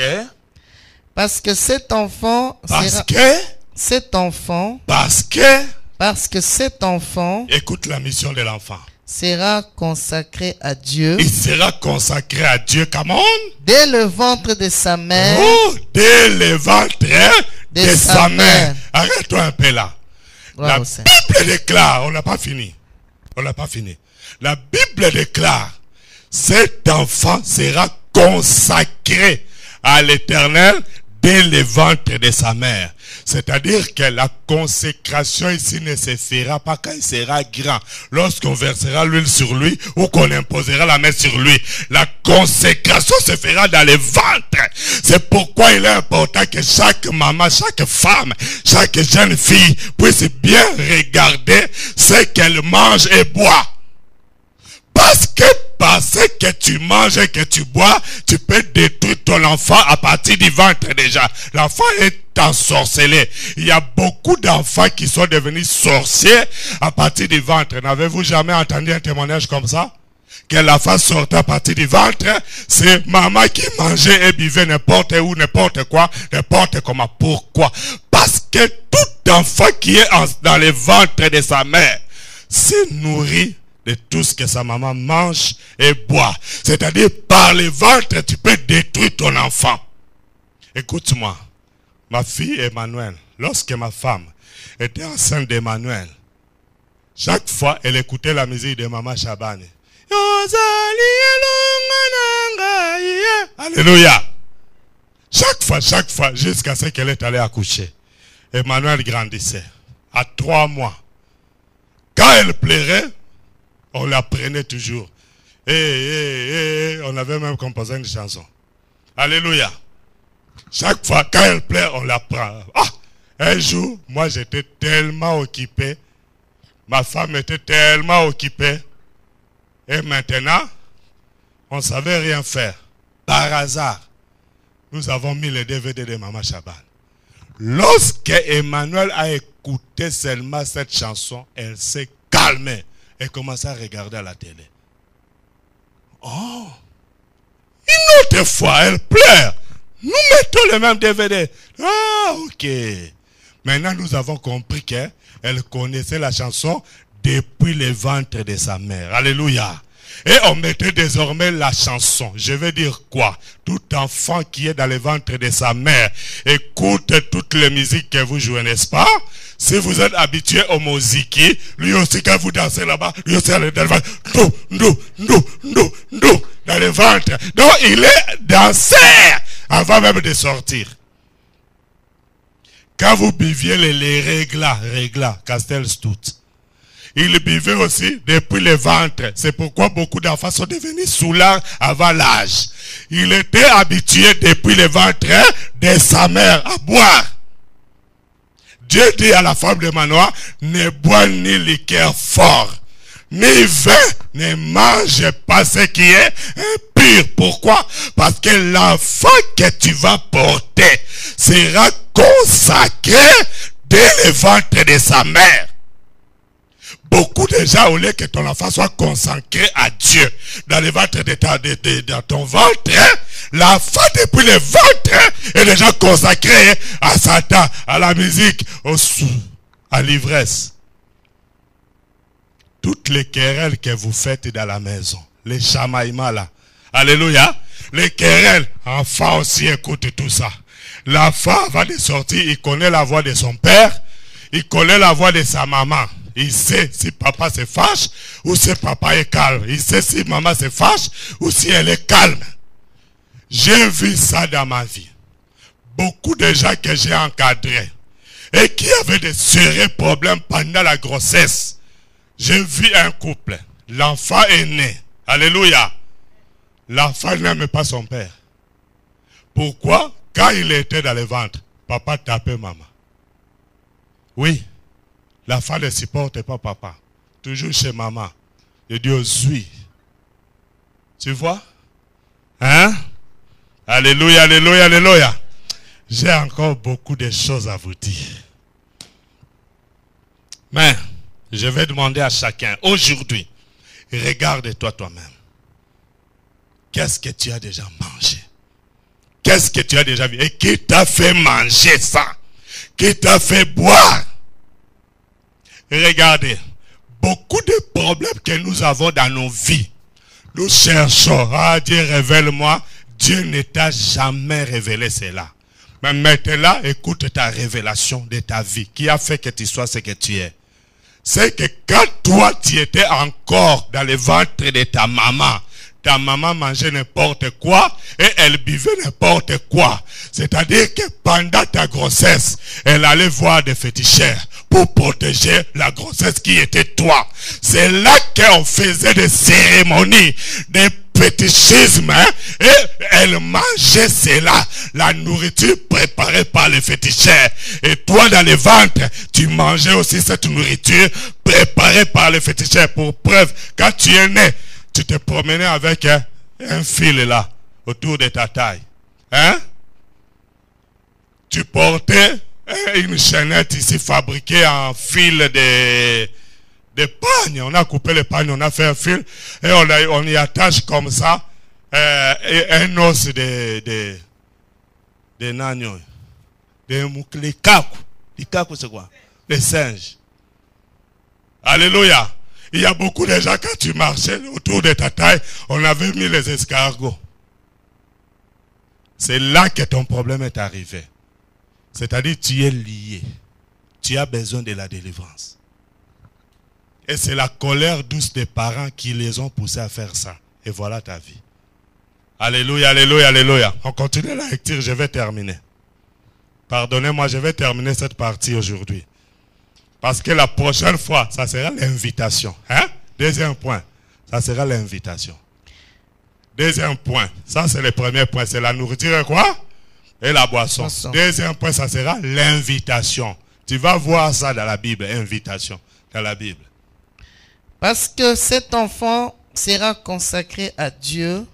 Parce que cet enfant écoute la mission de l'enfant. Sera consacré à Dieu. Il sera consacré à Dieu, come on. Dès le ventre de sa mère. Oh, dès le ventre de sa mère. Arrête-toi un peu là. La Bible déclare, on n'a pas fini. On n'a pas fini. La Bible déclare, cet enfant sera consacré à l'Éternel dès le ventre de sa mère. C'est-à-dire que la consécration ici ne se fera pas quand il sera grand. Lorsqu'on versera l'huile sur lui ou qu'on imposera la main sur lui. La consécration se fera dans le ventre. C'est pourquoi il est important que chaque maman, chaque femme, chaque jeune fille puisse bien regarder ce qu'elle mange et boit. Parce que tu manges et que tu bois, tu peux détruire ton enfant à partir du ventre déjà. L'enfant est ensorcelé. Il y a beaucoup d'enfants qui sont devenus sorciers à partir du ventre. N'avez-vous jamais entendu un témoignage comme ça? Que l'enfant sortait à partir du ventre, c'est maman qui mangeait et buvait n'importe où, n'importe quoi, n'importe comment. Pourquoi? Parce que tout enfant qui est dans le ventre de sa mère se nourrit de tout ce que sa maman mange et boit. C'est-à-dire, par le ventre, tu peux détruire ton enfant. Écoute-moi, ma fille Emmanuel, lorsque ma femme était enceinte d'Emmanuel, chaque fois, elle écoutait la musique de Maman Chabane. Alléluia. Chaque fois, jusqu'à ce qu'elle est allée accoucher. Emmanuel grandissait. À 3 mois. Quand elle pleurait, on la prenait toujours. On avait même composé une chanson. Alléluia. Chaque fois, quand elle pleure, on la prend. Un jour, moi j'étais tellement occupé. Ma femme était tellement occupée. Et maintenant, on ne savait rien faire. Par hasard, nous avons mis le DVD de Maman Chabane. Lorsque Emmanuel a écouté seulement cette chanson, elle s'est calmée. Et commençait à regarder à la télé. Oh! Une autre fois, elle pleure. Nous mettons le même DVD. Ah, ok. Maintenant, nous avons compris qu'elle connaissait la chanson depuis le ventre de sa mère. Alléluia. Et on mettait désormais la chanson. Je vais dire quoi? Tout enfant qui est dans le ventre de sa mère écoute toutes les musiques que vous jouez, n'est-ce pas? Si vous êtes habitué au moziki, lui aussi quand vous dansez là-bas, lui aussi elle est dans le ventre. Dans le ventre. Donc il est danseur avant même de sortir. Quand vous buviez les réglas, Castel Stout, il buvait aussi depuis le ventre. C'est pourquoi beaucoup d'enfants sont devenus soulards avant l'âge. Il était habitué depuis le ventre de sa mère à boire. Dieu dit à la femme de Manoah, ne bois ni liqueur fort, ni vin, ne mange pas ce qui est impur. Pourquoi? Parce que l'enfant que tu vas porter sera consacré dès le ventre de sa mère. Beaucoup de gens, au lieu que ton enfant soit consacré à Dieu, dans le ventre de ton ventre, l'enfant depuis le ventre est déjà consacré à Satan, à la musique, à l'ivresse. Toutes les querelles que vous faites dans la maison, les chamaillements là, alléluia, les querelles, enfant aussi écoute tout ça. L'enfant, avant de sortir, il connaît la voix de son père, il connaît la voix de sa maman. Il sait si papa se fâche ou si papa est calme. Il sait si maman se fâche ou si elle est calme. J'ai vu ça dans ma vie. Beaucoup de gens que j'ai encadrés et qui avaient de sérieux problèmes pendant la grossesse. J'ai vu un couple. L'enfant est né. Alléluia. L'enfant n'aime pas son père. Pourquoi? Quand il était dans le ventre, papa tapait maman. Oui. La femme ne supporte pas papa. Toujours chez maman. Et Dieu suit. Tu vois? Hein? Alléluia, alléluia, alléluia. J'ai encore beaucoup de choses à vous dire. Mais, je vais demander à chacun, aujourd'hui, regarde-toi toi-même. Qu'est-ce que tu as déjà mangé? Qu'est-ce que tu as déjà vu? Et qui t'a fait manger ça? Qui t'a fait boire? Regardez, beaucoup de problèmes que nous avons dans nos vies, nous cherchons, Dieu révèle-moi, Dieu ne t'a jamais révélé cela. Mais maintenant, écoute ta révélation de ta vie, qui a fait que tu sois ce que tu es. C'est que quand toi, tu étais encore dans le ventre de ta maman, ta maman mangeait n'importe quoi et elle buvait n'importe quoi. C'est-à-dire que pendant ta grossesse, elle allait voir des féticheurs pour protéger la grossesse qui était toi. C'est là qu'on faisait des cérémonies, des fétichisme, hein, et elle mangeait cela, la nourriture préparée par les féticheurs. Et toi dans le ventre, tu mangeais aussi cette nourriture préparée par les féticheurs. Pour preuve, quand tu es né, tu te promenais avec un fil là, autour de ta taille. Hein? Tu portais une chaînette ici fabriquée en fil de pagne. On a coupé les pagnes, on a fait un fil et on y attache comme ça un os de nagno, les kakou. Les kakou c'est quoi? Les singes. Alléluia. Il y a beaucoup de gens, quand tu marchais autour de ta taille, on avait mis les escargots. C'est là que ton problème est arrivé. C'est-à-dire tu es lié. Tu as besoin de la délivrance. Et c'est la colère douce des parents qui les ont poussés à faire ça. Et voilà ta vie. Alléluia, alléluia, alléluia. On continue la lecture, je vais terminer. Pardonnez-moi, je vais terminer cette partie aujourd'hui. Parce que la prochaine fois, ça sera l'invitation. Hein? Deuxième point, ça sera l'invitation. Deuxième point, ça c'est le premier point, c'est la nourriture et quoi? Et la boisson. Deuxième point, ça sera l'invitation. Tu vas voir ça dans la Bible, invitation, dans la Bible. Parce que cet enfant sera consacré à Dieu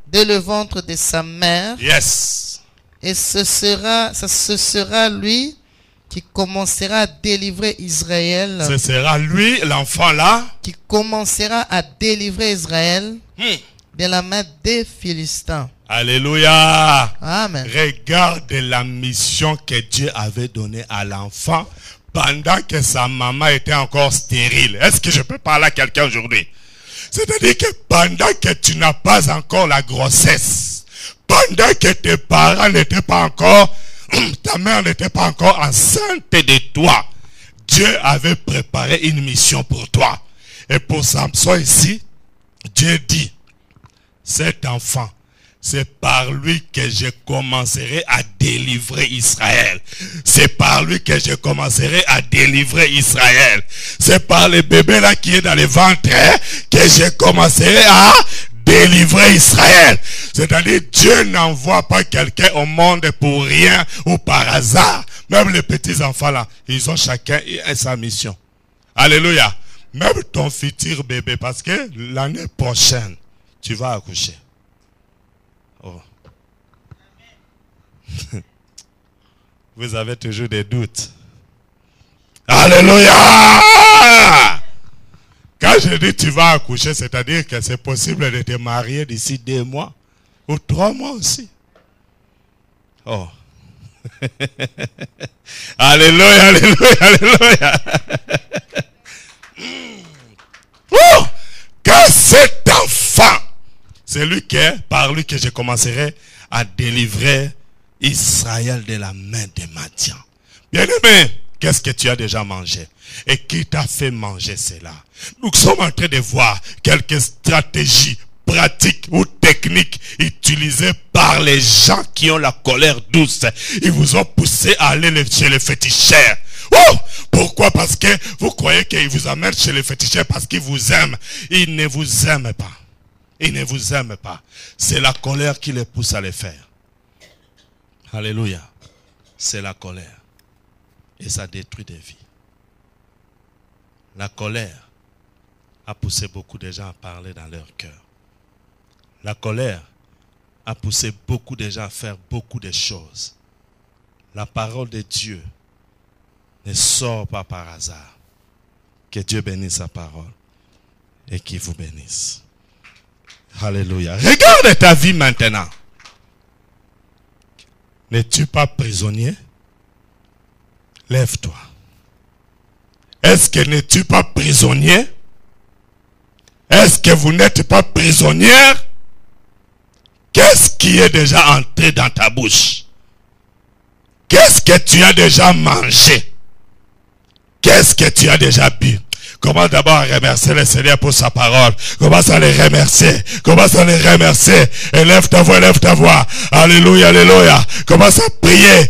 dès le ventre de sa mère. Yes. Et ce sera lui qui commencera à délivrer Israël. Ce sera lui, l'enfant là, qui commencera à délivrer Israël de la main des Philistins. Alléluia. Amen. Regarde la mission que Dieu avait donnée à l'enfant pendant que sa maman était encore stérile. Est-ce que je peux parler à quelqu'un aujourd'hui? C'est-à-dire que pendant que tu n'as pas encore la grossesse, pendant que tes parents n'étaient pas encore, ta mère n'était pas encore enceinte de toi, Dieu avait préparé une mission pour toi. Et pour Samson ici, Dieu dit, cet enfant, c'est par lui que je commencerai à délivrer Israël. C'est par lui que je commencerai à délivrer Israël. C'est par le bébé là qui est dans le ventre que je commencerai à délivrer Israël. C'est-à-dire Dieu n'envoie pas quelqu'un au monde pour rien ou par hasard. Même les petits enfants là, ils ont chacun sa mission. Alléluia. Même ton futur bébé, parce que l'année prochaine, tu vas accoucher. Oh. Vous avez toujours des doutes. Alléluia! Quand je dis tu vas accoucher, c'est-à-dire que c'est possible de te marier d'ici 2 mois ou 3 mois aussi. Oh. Alléluia, alléluia, alléluia. Oh! Quand cet enfant, c'est lui par lui que je commencerai à délivrer Israël de la main de Madian. Bien-aimé, qu'est-ce que tu as déjà mangé? Et qui t'a fait manger cela? Nous sommes en train de voir quelques stratégies pratiques ou techniques utilisées par les gens qui ont la colère douce. Ils vous ont poussé à aller chez les féticheurs. Oh! Pourquoi? Parce que vous croyez qu'ils vous amènent chez les féticheurs parce qu'ils vous aiment. Ils ne vous aiment pas. Ils ne vous aiment pas. C'est la colère qui les pousse à les faire. Alléluia. C'est la colère. Et ça détruit des vies. La colère a poussé beaucoup de gens à parler dans leur cœur. La colère a poussé beaucoup de gens à faire beaucoup de choses. La parole de Dieu ne sort pas par hasard. Que Dieu bénisse sa parole et qu'il vous bénisse. Alléluia. Regarde ta vie maintenant. N'es-tu pas prisonnier? Lève-toi. Est-ce que n'es-tu pas prisonnier? Est-ce que vous n'êtes pas prisonnière? Qu'est-ce qui est déjà entré dans ta bouche? Qu'est-ce que tu as déjà mangé? Qu'est-ce que tu as déjà bu? Commence d'abord à remercier le Seigneur pour sa parole. Commence à les remercier. Commence à les remercier. Élève ta voix, élève ta voix. Alléluia, alléluia. Commence à prier.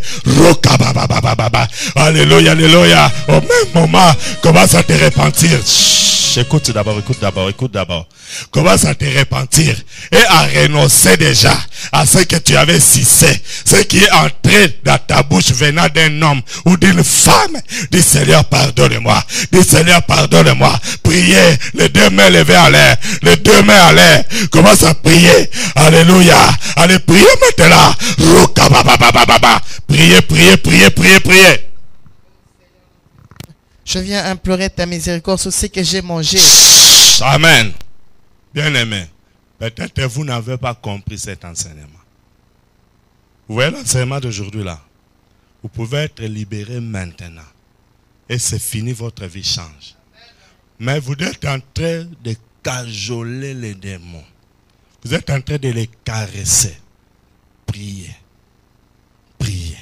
Alléluia, alléluia. Au même moment, commence à te repentir. Écoute d'abord, écoute d'abord, écoute d'abord. Commence à te repentir et à renoncer déjà à ce que tu avais cessé, ce qui est entré dans ta bouche venant d'un homme ou d'une femme. Dis Seigneur, pardonne-moi. Dis Seigneur, pardonne-moi. Priez, les deux mains levées en l'air, les deux mains en l'air. Commence à prier. Alléluia. Allez, priez maintenant. Priez, priez, priez, priez, priez. Je viens implorer ta miséricorde sur ce que j'ai mangé. Amen. Bien-aimé, peut-être que vous n'avez pas compris cet enseignement. Vous voyez l'enseignement d'aujourd'hui là? Vous pouvez être libéré maintenant. Et c'est fini, votre vie change. Mais vous êtes en train de cajoler les démons. Vous êtes en train de les caresser. Priez. Priez.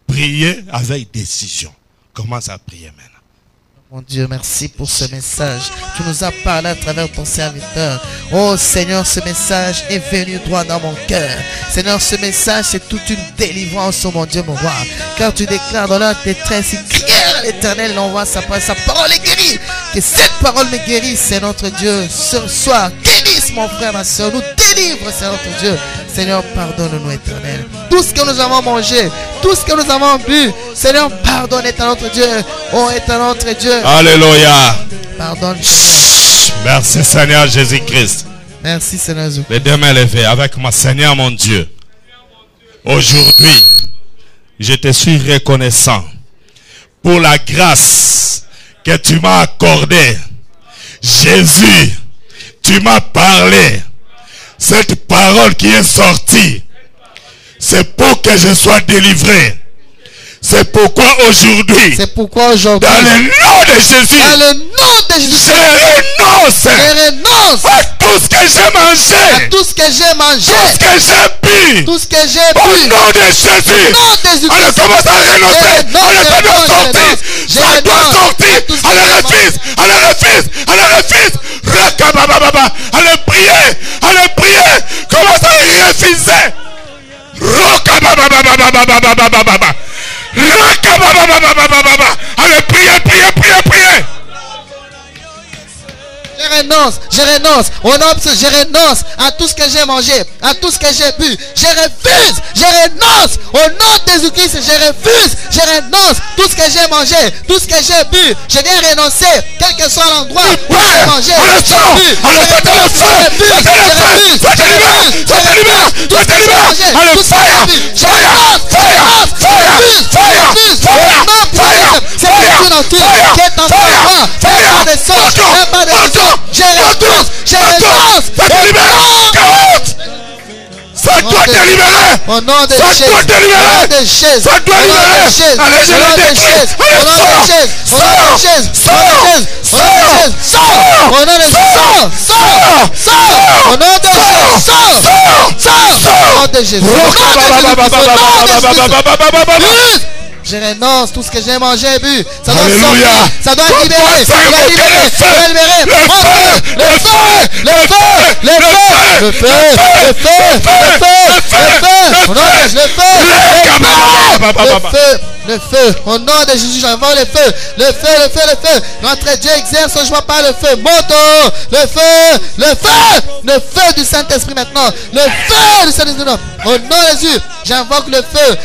Priez avec décision. Commence à prier maintenant. Mon Dieu, merci pour ce message. Tu nous as parlé à travers ton serviteur. Oh Seigneur, ce message est venu droit dans mon cœur. Seigneur, ce message, c'est toute une délivrance, oh mon Dieu, mon roi. Car tu déclares dans leur détresse, il crie à l'Éternel, il envoie sa parole est guérie. Que cette parole me guérisse, c'est notre Dieu. Ce soir, guérisse mon frère, ma soeur. Nous délivre, c'est notre Dieu. Seigneur, pardonne-nous, Éternel. Tout ce que nous avons mangé, tout ce que nous avons bu, Seigneur, pardonne, est à notre Dieu. Oh, est à notre Dieu. Alléluia. Pardonne. Merci Seigneur Jésus-Christ. Merci Seigneur Jésus. Les deux mains levées avec moi, Seigneur mon Dieu. Aujourd'hui, je te suis reconnaissant pour la grâce que tu m'as accordée. Jésus, tu m'as parlé. Cette parole qui est sortie, c'est pour que je sois délivré. C'est pourquoi aujourd'hui, dans le nom de Jésus, je renonce à tout ce que j'ai mangé, tout ce que j'ai mangé, tout ce que j'ai bu, tout ce que j'ai bu, au nom de Jésus. On commence à renoncer, ça doit sortir, ça doit sortir, allez refuse, allez refuse, allez refuse, allez prier, commence à refuser. Allez, priez. Je renonce, je renonce à tout ce que j'ai mangé, à tout ce que j'ai bu. Je refuse, je renonce, au nom de Jésus-Christ, je renonce, tout ce que j'ai mangé, tout ce que j'ai bu. Je viens renoncer, quel que soit l'endroit où j'ai mangé, ça doit te libérer. Au nom de Jésus. Ça doit libérer. Allez, je le décrète. Je renonce tout ce que j'ai mangé et bu. Ça doit sortir. Ça doit libérer. Ça doit libérer. Ça doit libérer. Le feu. Au nom de Jésus, j'envoie le feu. Le feu. Notre Dieu exerce ce joie par le feu. Moto. Le feu du Saint-Esprit maintenant. Le feu du Saint-Esprit. Au nom de Jésus, j'invoque le feu.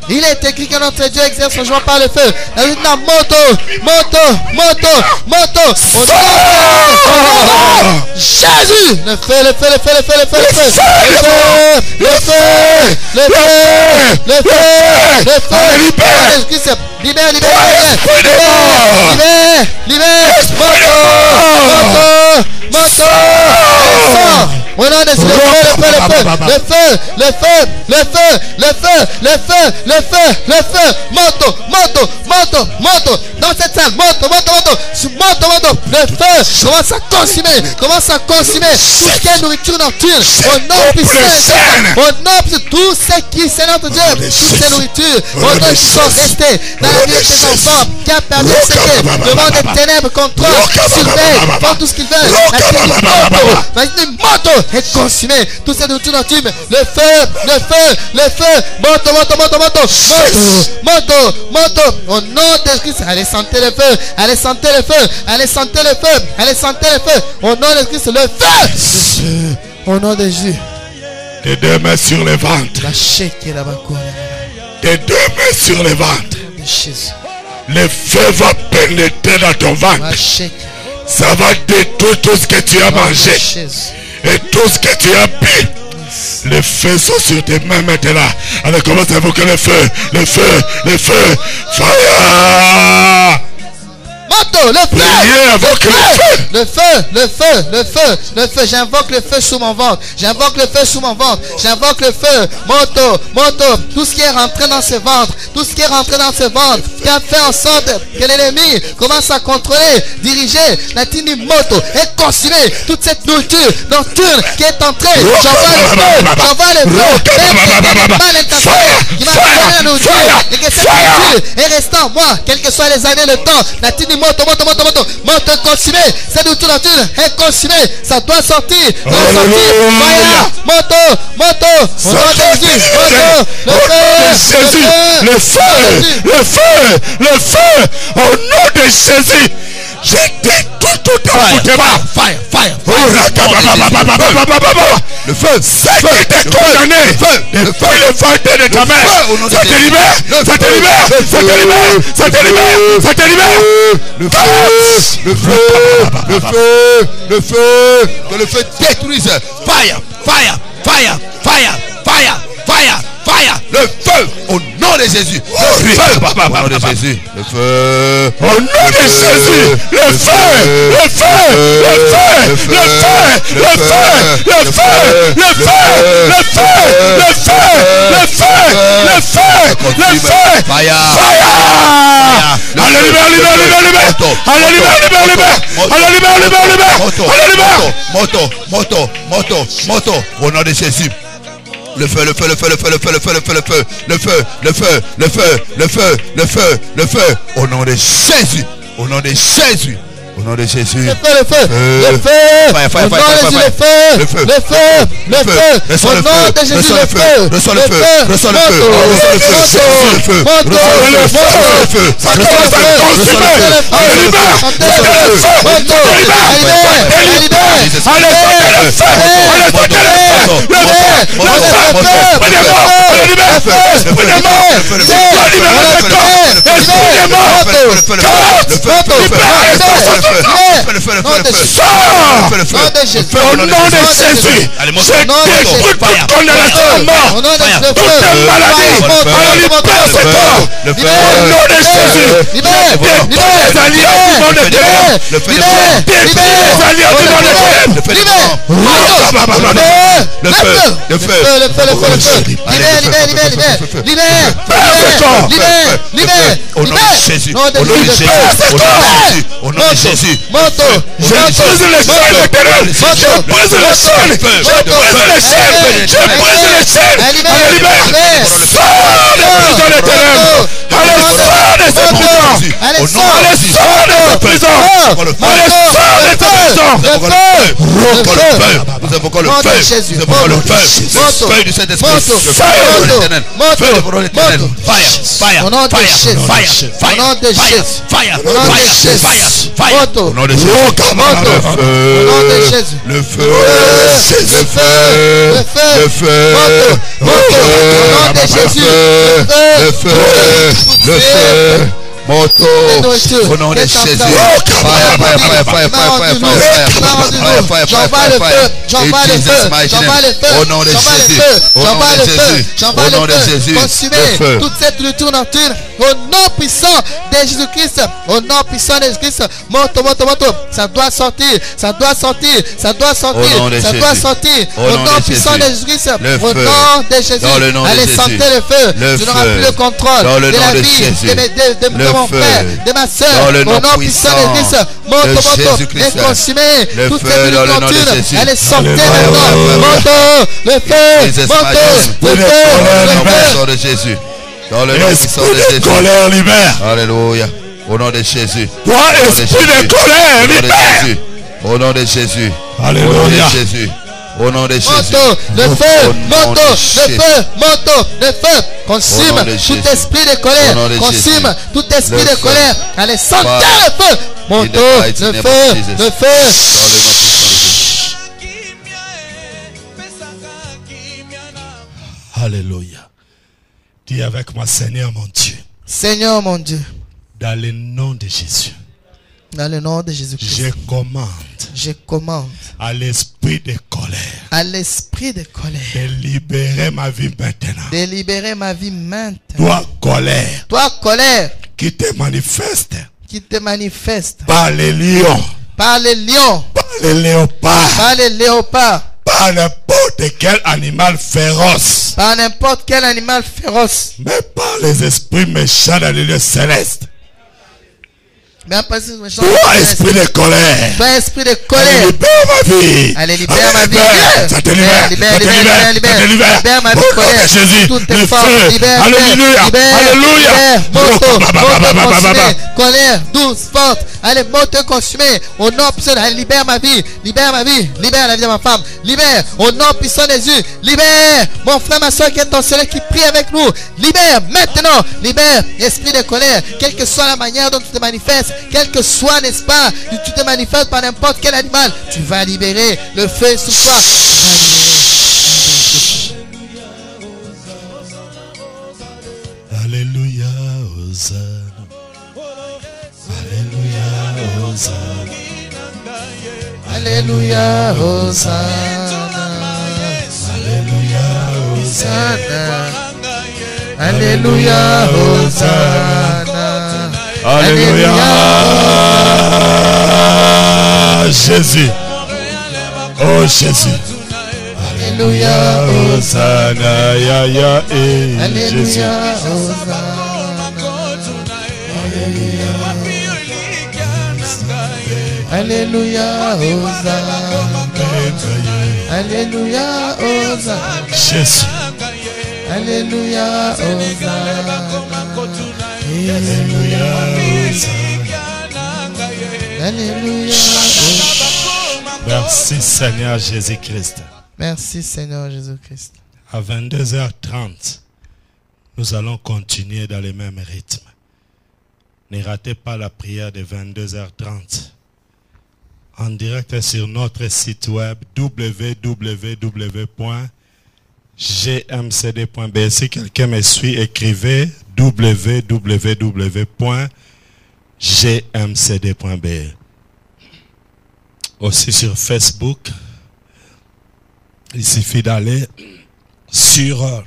Il est écrit que notre Dieu exerce ce joie par le feu. Moto. Au nom de Jésus. Le feu. Libère. Moto. Au nom de Jésus, le feu, le feu, le feu, le feu, le feu, le feu, le feu, le feu, le feu, moto, moto, moto, moto, dans cette salle, moto, moto, moto, moto, moto, le feu commence à consumer, tout ce qui est nourriture nocturne, au nom puissant, au nom de tout ce qui, Seigneur notre Dieu, toutes ces nourritures, au nom qui sont restées dans la vie de tes enfants, qui a perdu ce qui est, le monde des ténèbres contrôle, surveille, font tout ce qu'ils veulent, la moto est consumée, tout ce nourriture nocturne, le feu, le feu, le feu, moto, moto, moto, moto, moto, moto, au nom de Christ, allez sentez le feu, allez sentez le feu, allez sentez le feu, allez sentez le feu, au nom de Christ, le feu, au nom de Jésus. Tes deux mains sur les ventres. Tes deux mains sur les ventres. Le feu va pénétrer dans ton ventre. Ça va détruire tout ce que tu as mangé et tout ce que tu as bu. Les feux sont sur tes mains maintenant. Alors commence à invoquer le feu, le feu, le feu. Fire! Moto, le feu, le feu, le feu, le feu, le feu, j'invoque le feu sous mon ventre, j'invoque le feu sous mon ventre, j'invoque le feu, moto, moto, tout ce qui est rentré dans ce ventre, tout ce qui est rentré dans ce ventre, qui a fait en sorte que l'ennemi commence à contrôler, diriger, la tini moto, et consumer toute cette nourriture nocturne qui est entrée, j'envoie le feu, qui m'a donné la nourriture, et que cette nourriture est restée en moi, quelles que soient les années, le temps, la tini moto, moto, moto, moto, moto consumé, cette nourriture est consumée, ça doit sortir, voilà, moto, moto, au nom de Jésus, moto, le feu, le feu, le feu, au nom de Jésus. J'ai détruit tout en fire. Le feu, c'est qui t'es condamné. Le feu, le feu de ta mère. Ça te libère, ça te libère, ça te libère, ça te libère, ça te libère. Le feu, le feu, le feu, le feu, que le feu détruise. Fire, fire, fire, fire, fire, fire. Fire, le feu, au nom de Jésus, le feu, au nom de Jésus, le feu, au nom de Jésus, le feu, le feu, le feu, le feu, le feu, le feu, le feu, le feu, le feu, le feu, le feu, le feu, fire, fire, allez libère, libère, libère, libère, allez libère, libère, libère, allez libère, libère, libère, allez libère, moto, moto, moto, moto, au nom de Jésus. Le feu, le feu, le feu, le feu, le feu, le feu, le feu, le feu, le feu, le feu, le feu, le feu, le feu, au nom de Jésus, au nom de Jésus, au nom de Jésus. Le feu, le feu, le feu, au nom de Jésus, le feu, le feu, le feu, le feu, au nom de Jésus, le feu, reçois le feu, reçois le feu, reçois le feu, reçois le feu, reçois le feu, ça commence à consumer, allez libère, au nom de Jésus, c'est détruit toute condamnation à mort, toute maladie, au nom de Jésus, détruis les alliés du monde de ténèbres, détruis les alliés du monde de ténèbres, le feu, le feu, le feu, le feu, libère, libère, libère, libère, libère, libère, au nom de Jésus, au nom de Jésus, au nom de Jésus, moto, je brise les chaînes de ténèbres, je brise les chaînes, je brise les chaînes, je brise les chaînes, allez libère, sors des prisons de ténèbres, allez sors de ces prisons, allez sors de ces prisons, allez sors de ces prisons, nous invoquons le feu, nous invoquons le feu, le feu du Saint-Esprit, le feu de l'éternel, feu de l'éternel, fire, fire, fire, fire, fire, fire, fire, au nom de Jésus, le feu, le feu, le feu, le feu, au nom de Jésus, le feu, le feu, Moto. Au nom de Jésus. Fire. J'envoie le feu. J'envoie le feu. J'envoie le feu. Au nom de Jésus. J'envoie le feu. J'envoie le feu. Consumez toute cette retour nocturne. Au nom puissant de Jésus-Christ. Au nom puissant de Jésus-Christ. Moto. Ça doit sortir. Ça doit sortir. Ça doit sortir. Ça doit sortir. Au nom puissant de Jésus-Christ. Au nom de Jésus. Allez, sentez le feu. Je n'aurai plus le contrôle de la vie de mon frère, de ma soeur. Au nom puissant de Jésus. Moto. Et consumez toute cette nocturne. Allez, sortez maintenant. Moto. Le feu. Moto. Le feu. Au nom de Jésus. Dans le nom puissant de Jésus. Colère, libère. Alléluia. Au nom de Jésus. Toi, esprit de colère, libère. Au nom de Jésus. Alléluia. Au nom de Jésus. Au nom de Jésus. Moto, le feu, moto, le feu, moto, le feu. Consume tout esprit de colère. Consume tout esprit de colère. Allez, sentez le feu. Moto, le feu, le feu. Alléluia. Dis avec moi, Seigneur mon Dieu. Seigneur mon Dieu. Dans le nom de Jésus. Dans le nom de Jésus-Christ. Je commande à l'esprit de colère. À l'esprit de colère. De libérer ma vie maintenant. De libérer ma vie maintenant. Toi colère. Toi colère. Qui te manifeste. Qui te manifeste. Par les lions. Par les lions. Par les léopards. Par les léopards. Par n'importe quel animal féroce. Par n'importe quel animal féroce. Mais par les esprits méchants dans les lieux célestes. Toi, esprit de colère. Toi, esprit de colère. Libère ma vie. Allez, libère ma vie. Ça te libère. Libère ma vie. Colère. Jésus. Toutes Le tes forces. feu. Libère. Alléluia. Alléluia. Moto consumé. Colère douce, forte. Allez, moto consumé. Au nom puissant. Allez, libère ma vie. Libère ma vie. Libère la vie de ma femme. Libère. Au nom puissant de Jésus. Libère. Mon frère, ma soeur qui est en soleil, qui prie avec nous. Libère maintenant. Libère. Esprit de colère. Quelle que soit la manière dont tu te manifestes. Quel que soit, n'est-ce pas, tu te manifestes par n'importe quel animal, tu vas libérer le feu sur toi. Alléluia, Hosanna. Alléluia, Hosanna. Alléluia, Hosanna. Alléluia, Hosanna. Alléluia. Jésus. Oh Jésus. Alléluia. Hosanna. Ya ya et Jésus. Alléluia. Hosanna. Alléluia. Hosanna. Jésus. Alléluia. Hosanna. Alléluia. Alléluia. Merci Seigneur Jésus-Christ. Merci Seigneur Jésus-Christ. À 22h30, nous allons continuer dans le même rythme. Ne ratez pas la prière de 22h30. En direct sur notre site web www.gmcd.be. Si quelqu'un me suit, écrivez www.gmcd.be. Aussi sur Facebook, il suffit d'aller sur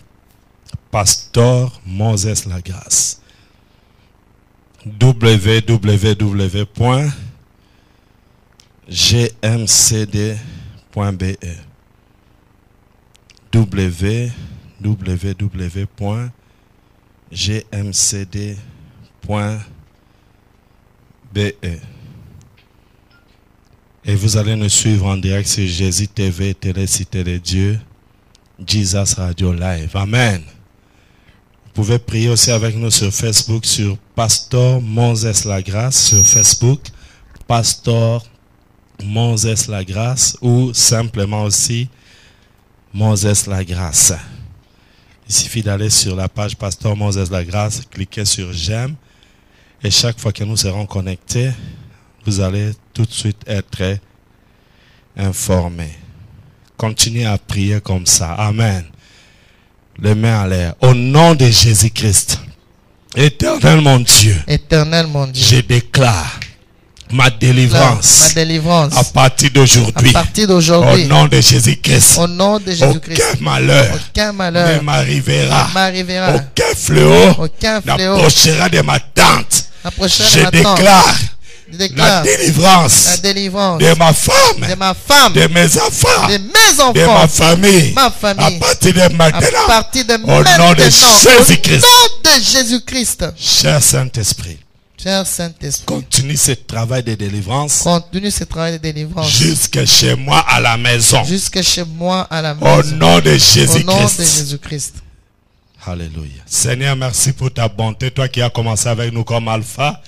Pasteur Moses Lagrasse. www.gmcd.be www.gmcd.be. Et vous allez nous suivre en direct sur Jésus TV, Télé-Cité de Dieu, Jesus Radio Live. Amen. Vous pouvez prier aussi avec nous sur Facebook, sur Pasteur Moses Lagrasse, sur Facebook, Pasteur Moses Lagrasse, ou simplement aussi Moses Lagrasse. Il suffit d'aller sur la page Pasteur Moses Lagrasse, cliquez sur j'aime, et chaque fois que nous serons connectés, vous allez tout de suite être informés. Continuez à prier comme ça. Amen. Les mains en l'air. Au nom de Jésus-Christ, Éternel mon Dieu, Éternel mon Dieu, je déclare ma délivrance, à partir d'aujourd'hui, au nom de Jésus-Christ. Au nom de Jésus-Christ. Aucun malheur ne m'arrivera. Aucun fléau n'approchera de ma tente. Je déclare la délivrance de ma femme, de mes enfants, de ma famille, à partir de maintenant, au nom de Jésus-Christ. Au nom de Jésus-Christ. Cher Saint-Esprit, continue ce travail de délivrance. Jusque chez moi à la maison. Au nom de Jésus-Christ. Au nom de Jésus-Christ. Alléluia. Seigneur, merci pour ta bonté. Toi qui as commencé avec nous comme Alpha,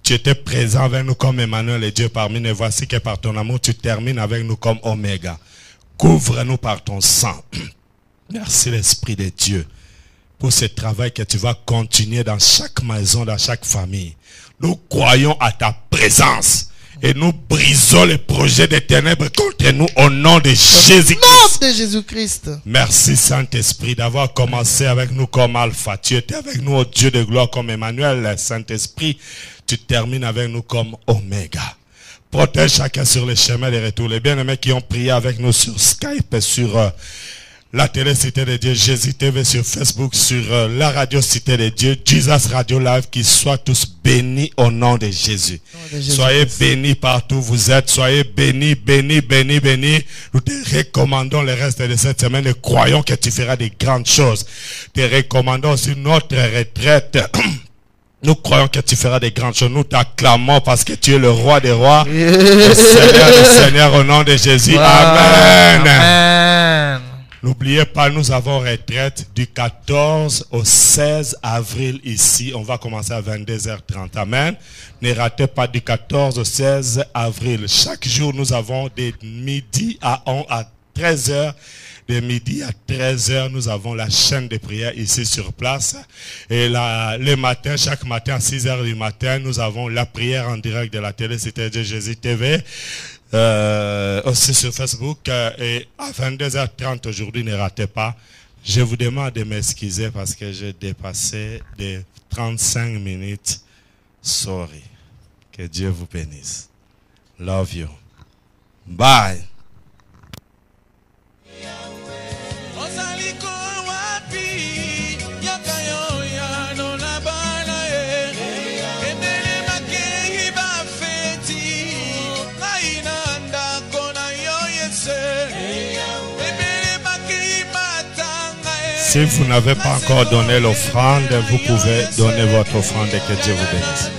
tu étais présent avec nous comme Emmanuel et Dieu parmi nous. Voici que par ton amour, tu termines avec nous comme Oméga. Couvre-nous par ton sang. Merci l'Esprit de Dieu pour ce travail que tu vas continuer dans chaque maison, dans chaque famille. Nous croyons à ta présence et nous brisons les projets des ténèbres contre nous au nom de Jésus-Christ. Merci Saint-Esprit d'avoir commencé avec nous comme Alpha. Tu étais avec nous, au Dieu de gloire, comme Emmanuel. Saint-Esprit, tu termines avec nous comme Oméga. Protège chacun sur les chemins de retour. Les bien-aimés qui ont prié avec nous sur Skype et sur la télé Cité de Dieu, Jésus TV sur Facebook, sur la radio Cité de Dieu, Jesus Radio Live, qu'ils soient tous bénis au nom de Jésus. Soyez bénis partout où vous êtes, soyez bénis, bénis, bénis, bénis. Nous te recommandons le reste de cette semaine et croyons que tu feras de grandes choses. Te recommandons aussi notre retraite. Nous croyons que tu feras des grandes choses. Nous t'acclamons parce que tu es le roi des rois, le Seigneur des seigneurs au nom de Jésus. Wow. Amen. Amen. N'oubliez pas, nous avons retraite du 14 au 16 avril ici. On va commencer à 22h30. Amen. Ne ratez pas du 14 au 16 avril. Chaque jour, nous avons de midi à 13h. De midi à 13h, nous avons la chaîne de prière ici sur place. Et le matin, chaque matin à 6h du matin, nous avons la prière en direct de la télé Cité de Jésus TV. Aussi sur Facebook. Et à 22h30 aujourd'hui, ne ratez pas. Je vous demande de m'excuser parce que j'ai dépassé de 35 minutes. Sorry. Que Dieu vous bénisse. Love you. Bye. Si vous n'avez pas encore donné l'offrande, vous pouvez donner votre offrande et que Dieu vous bénisse.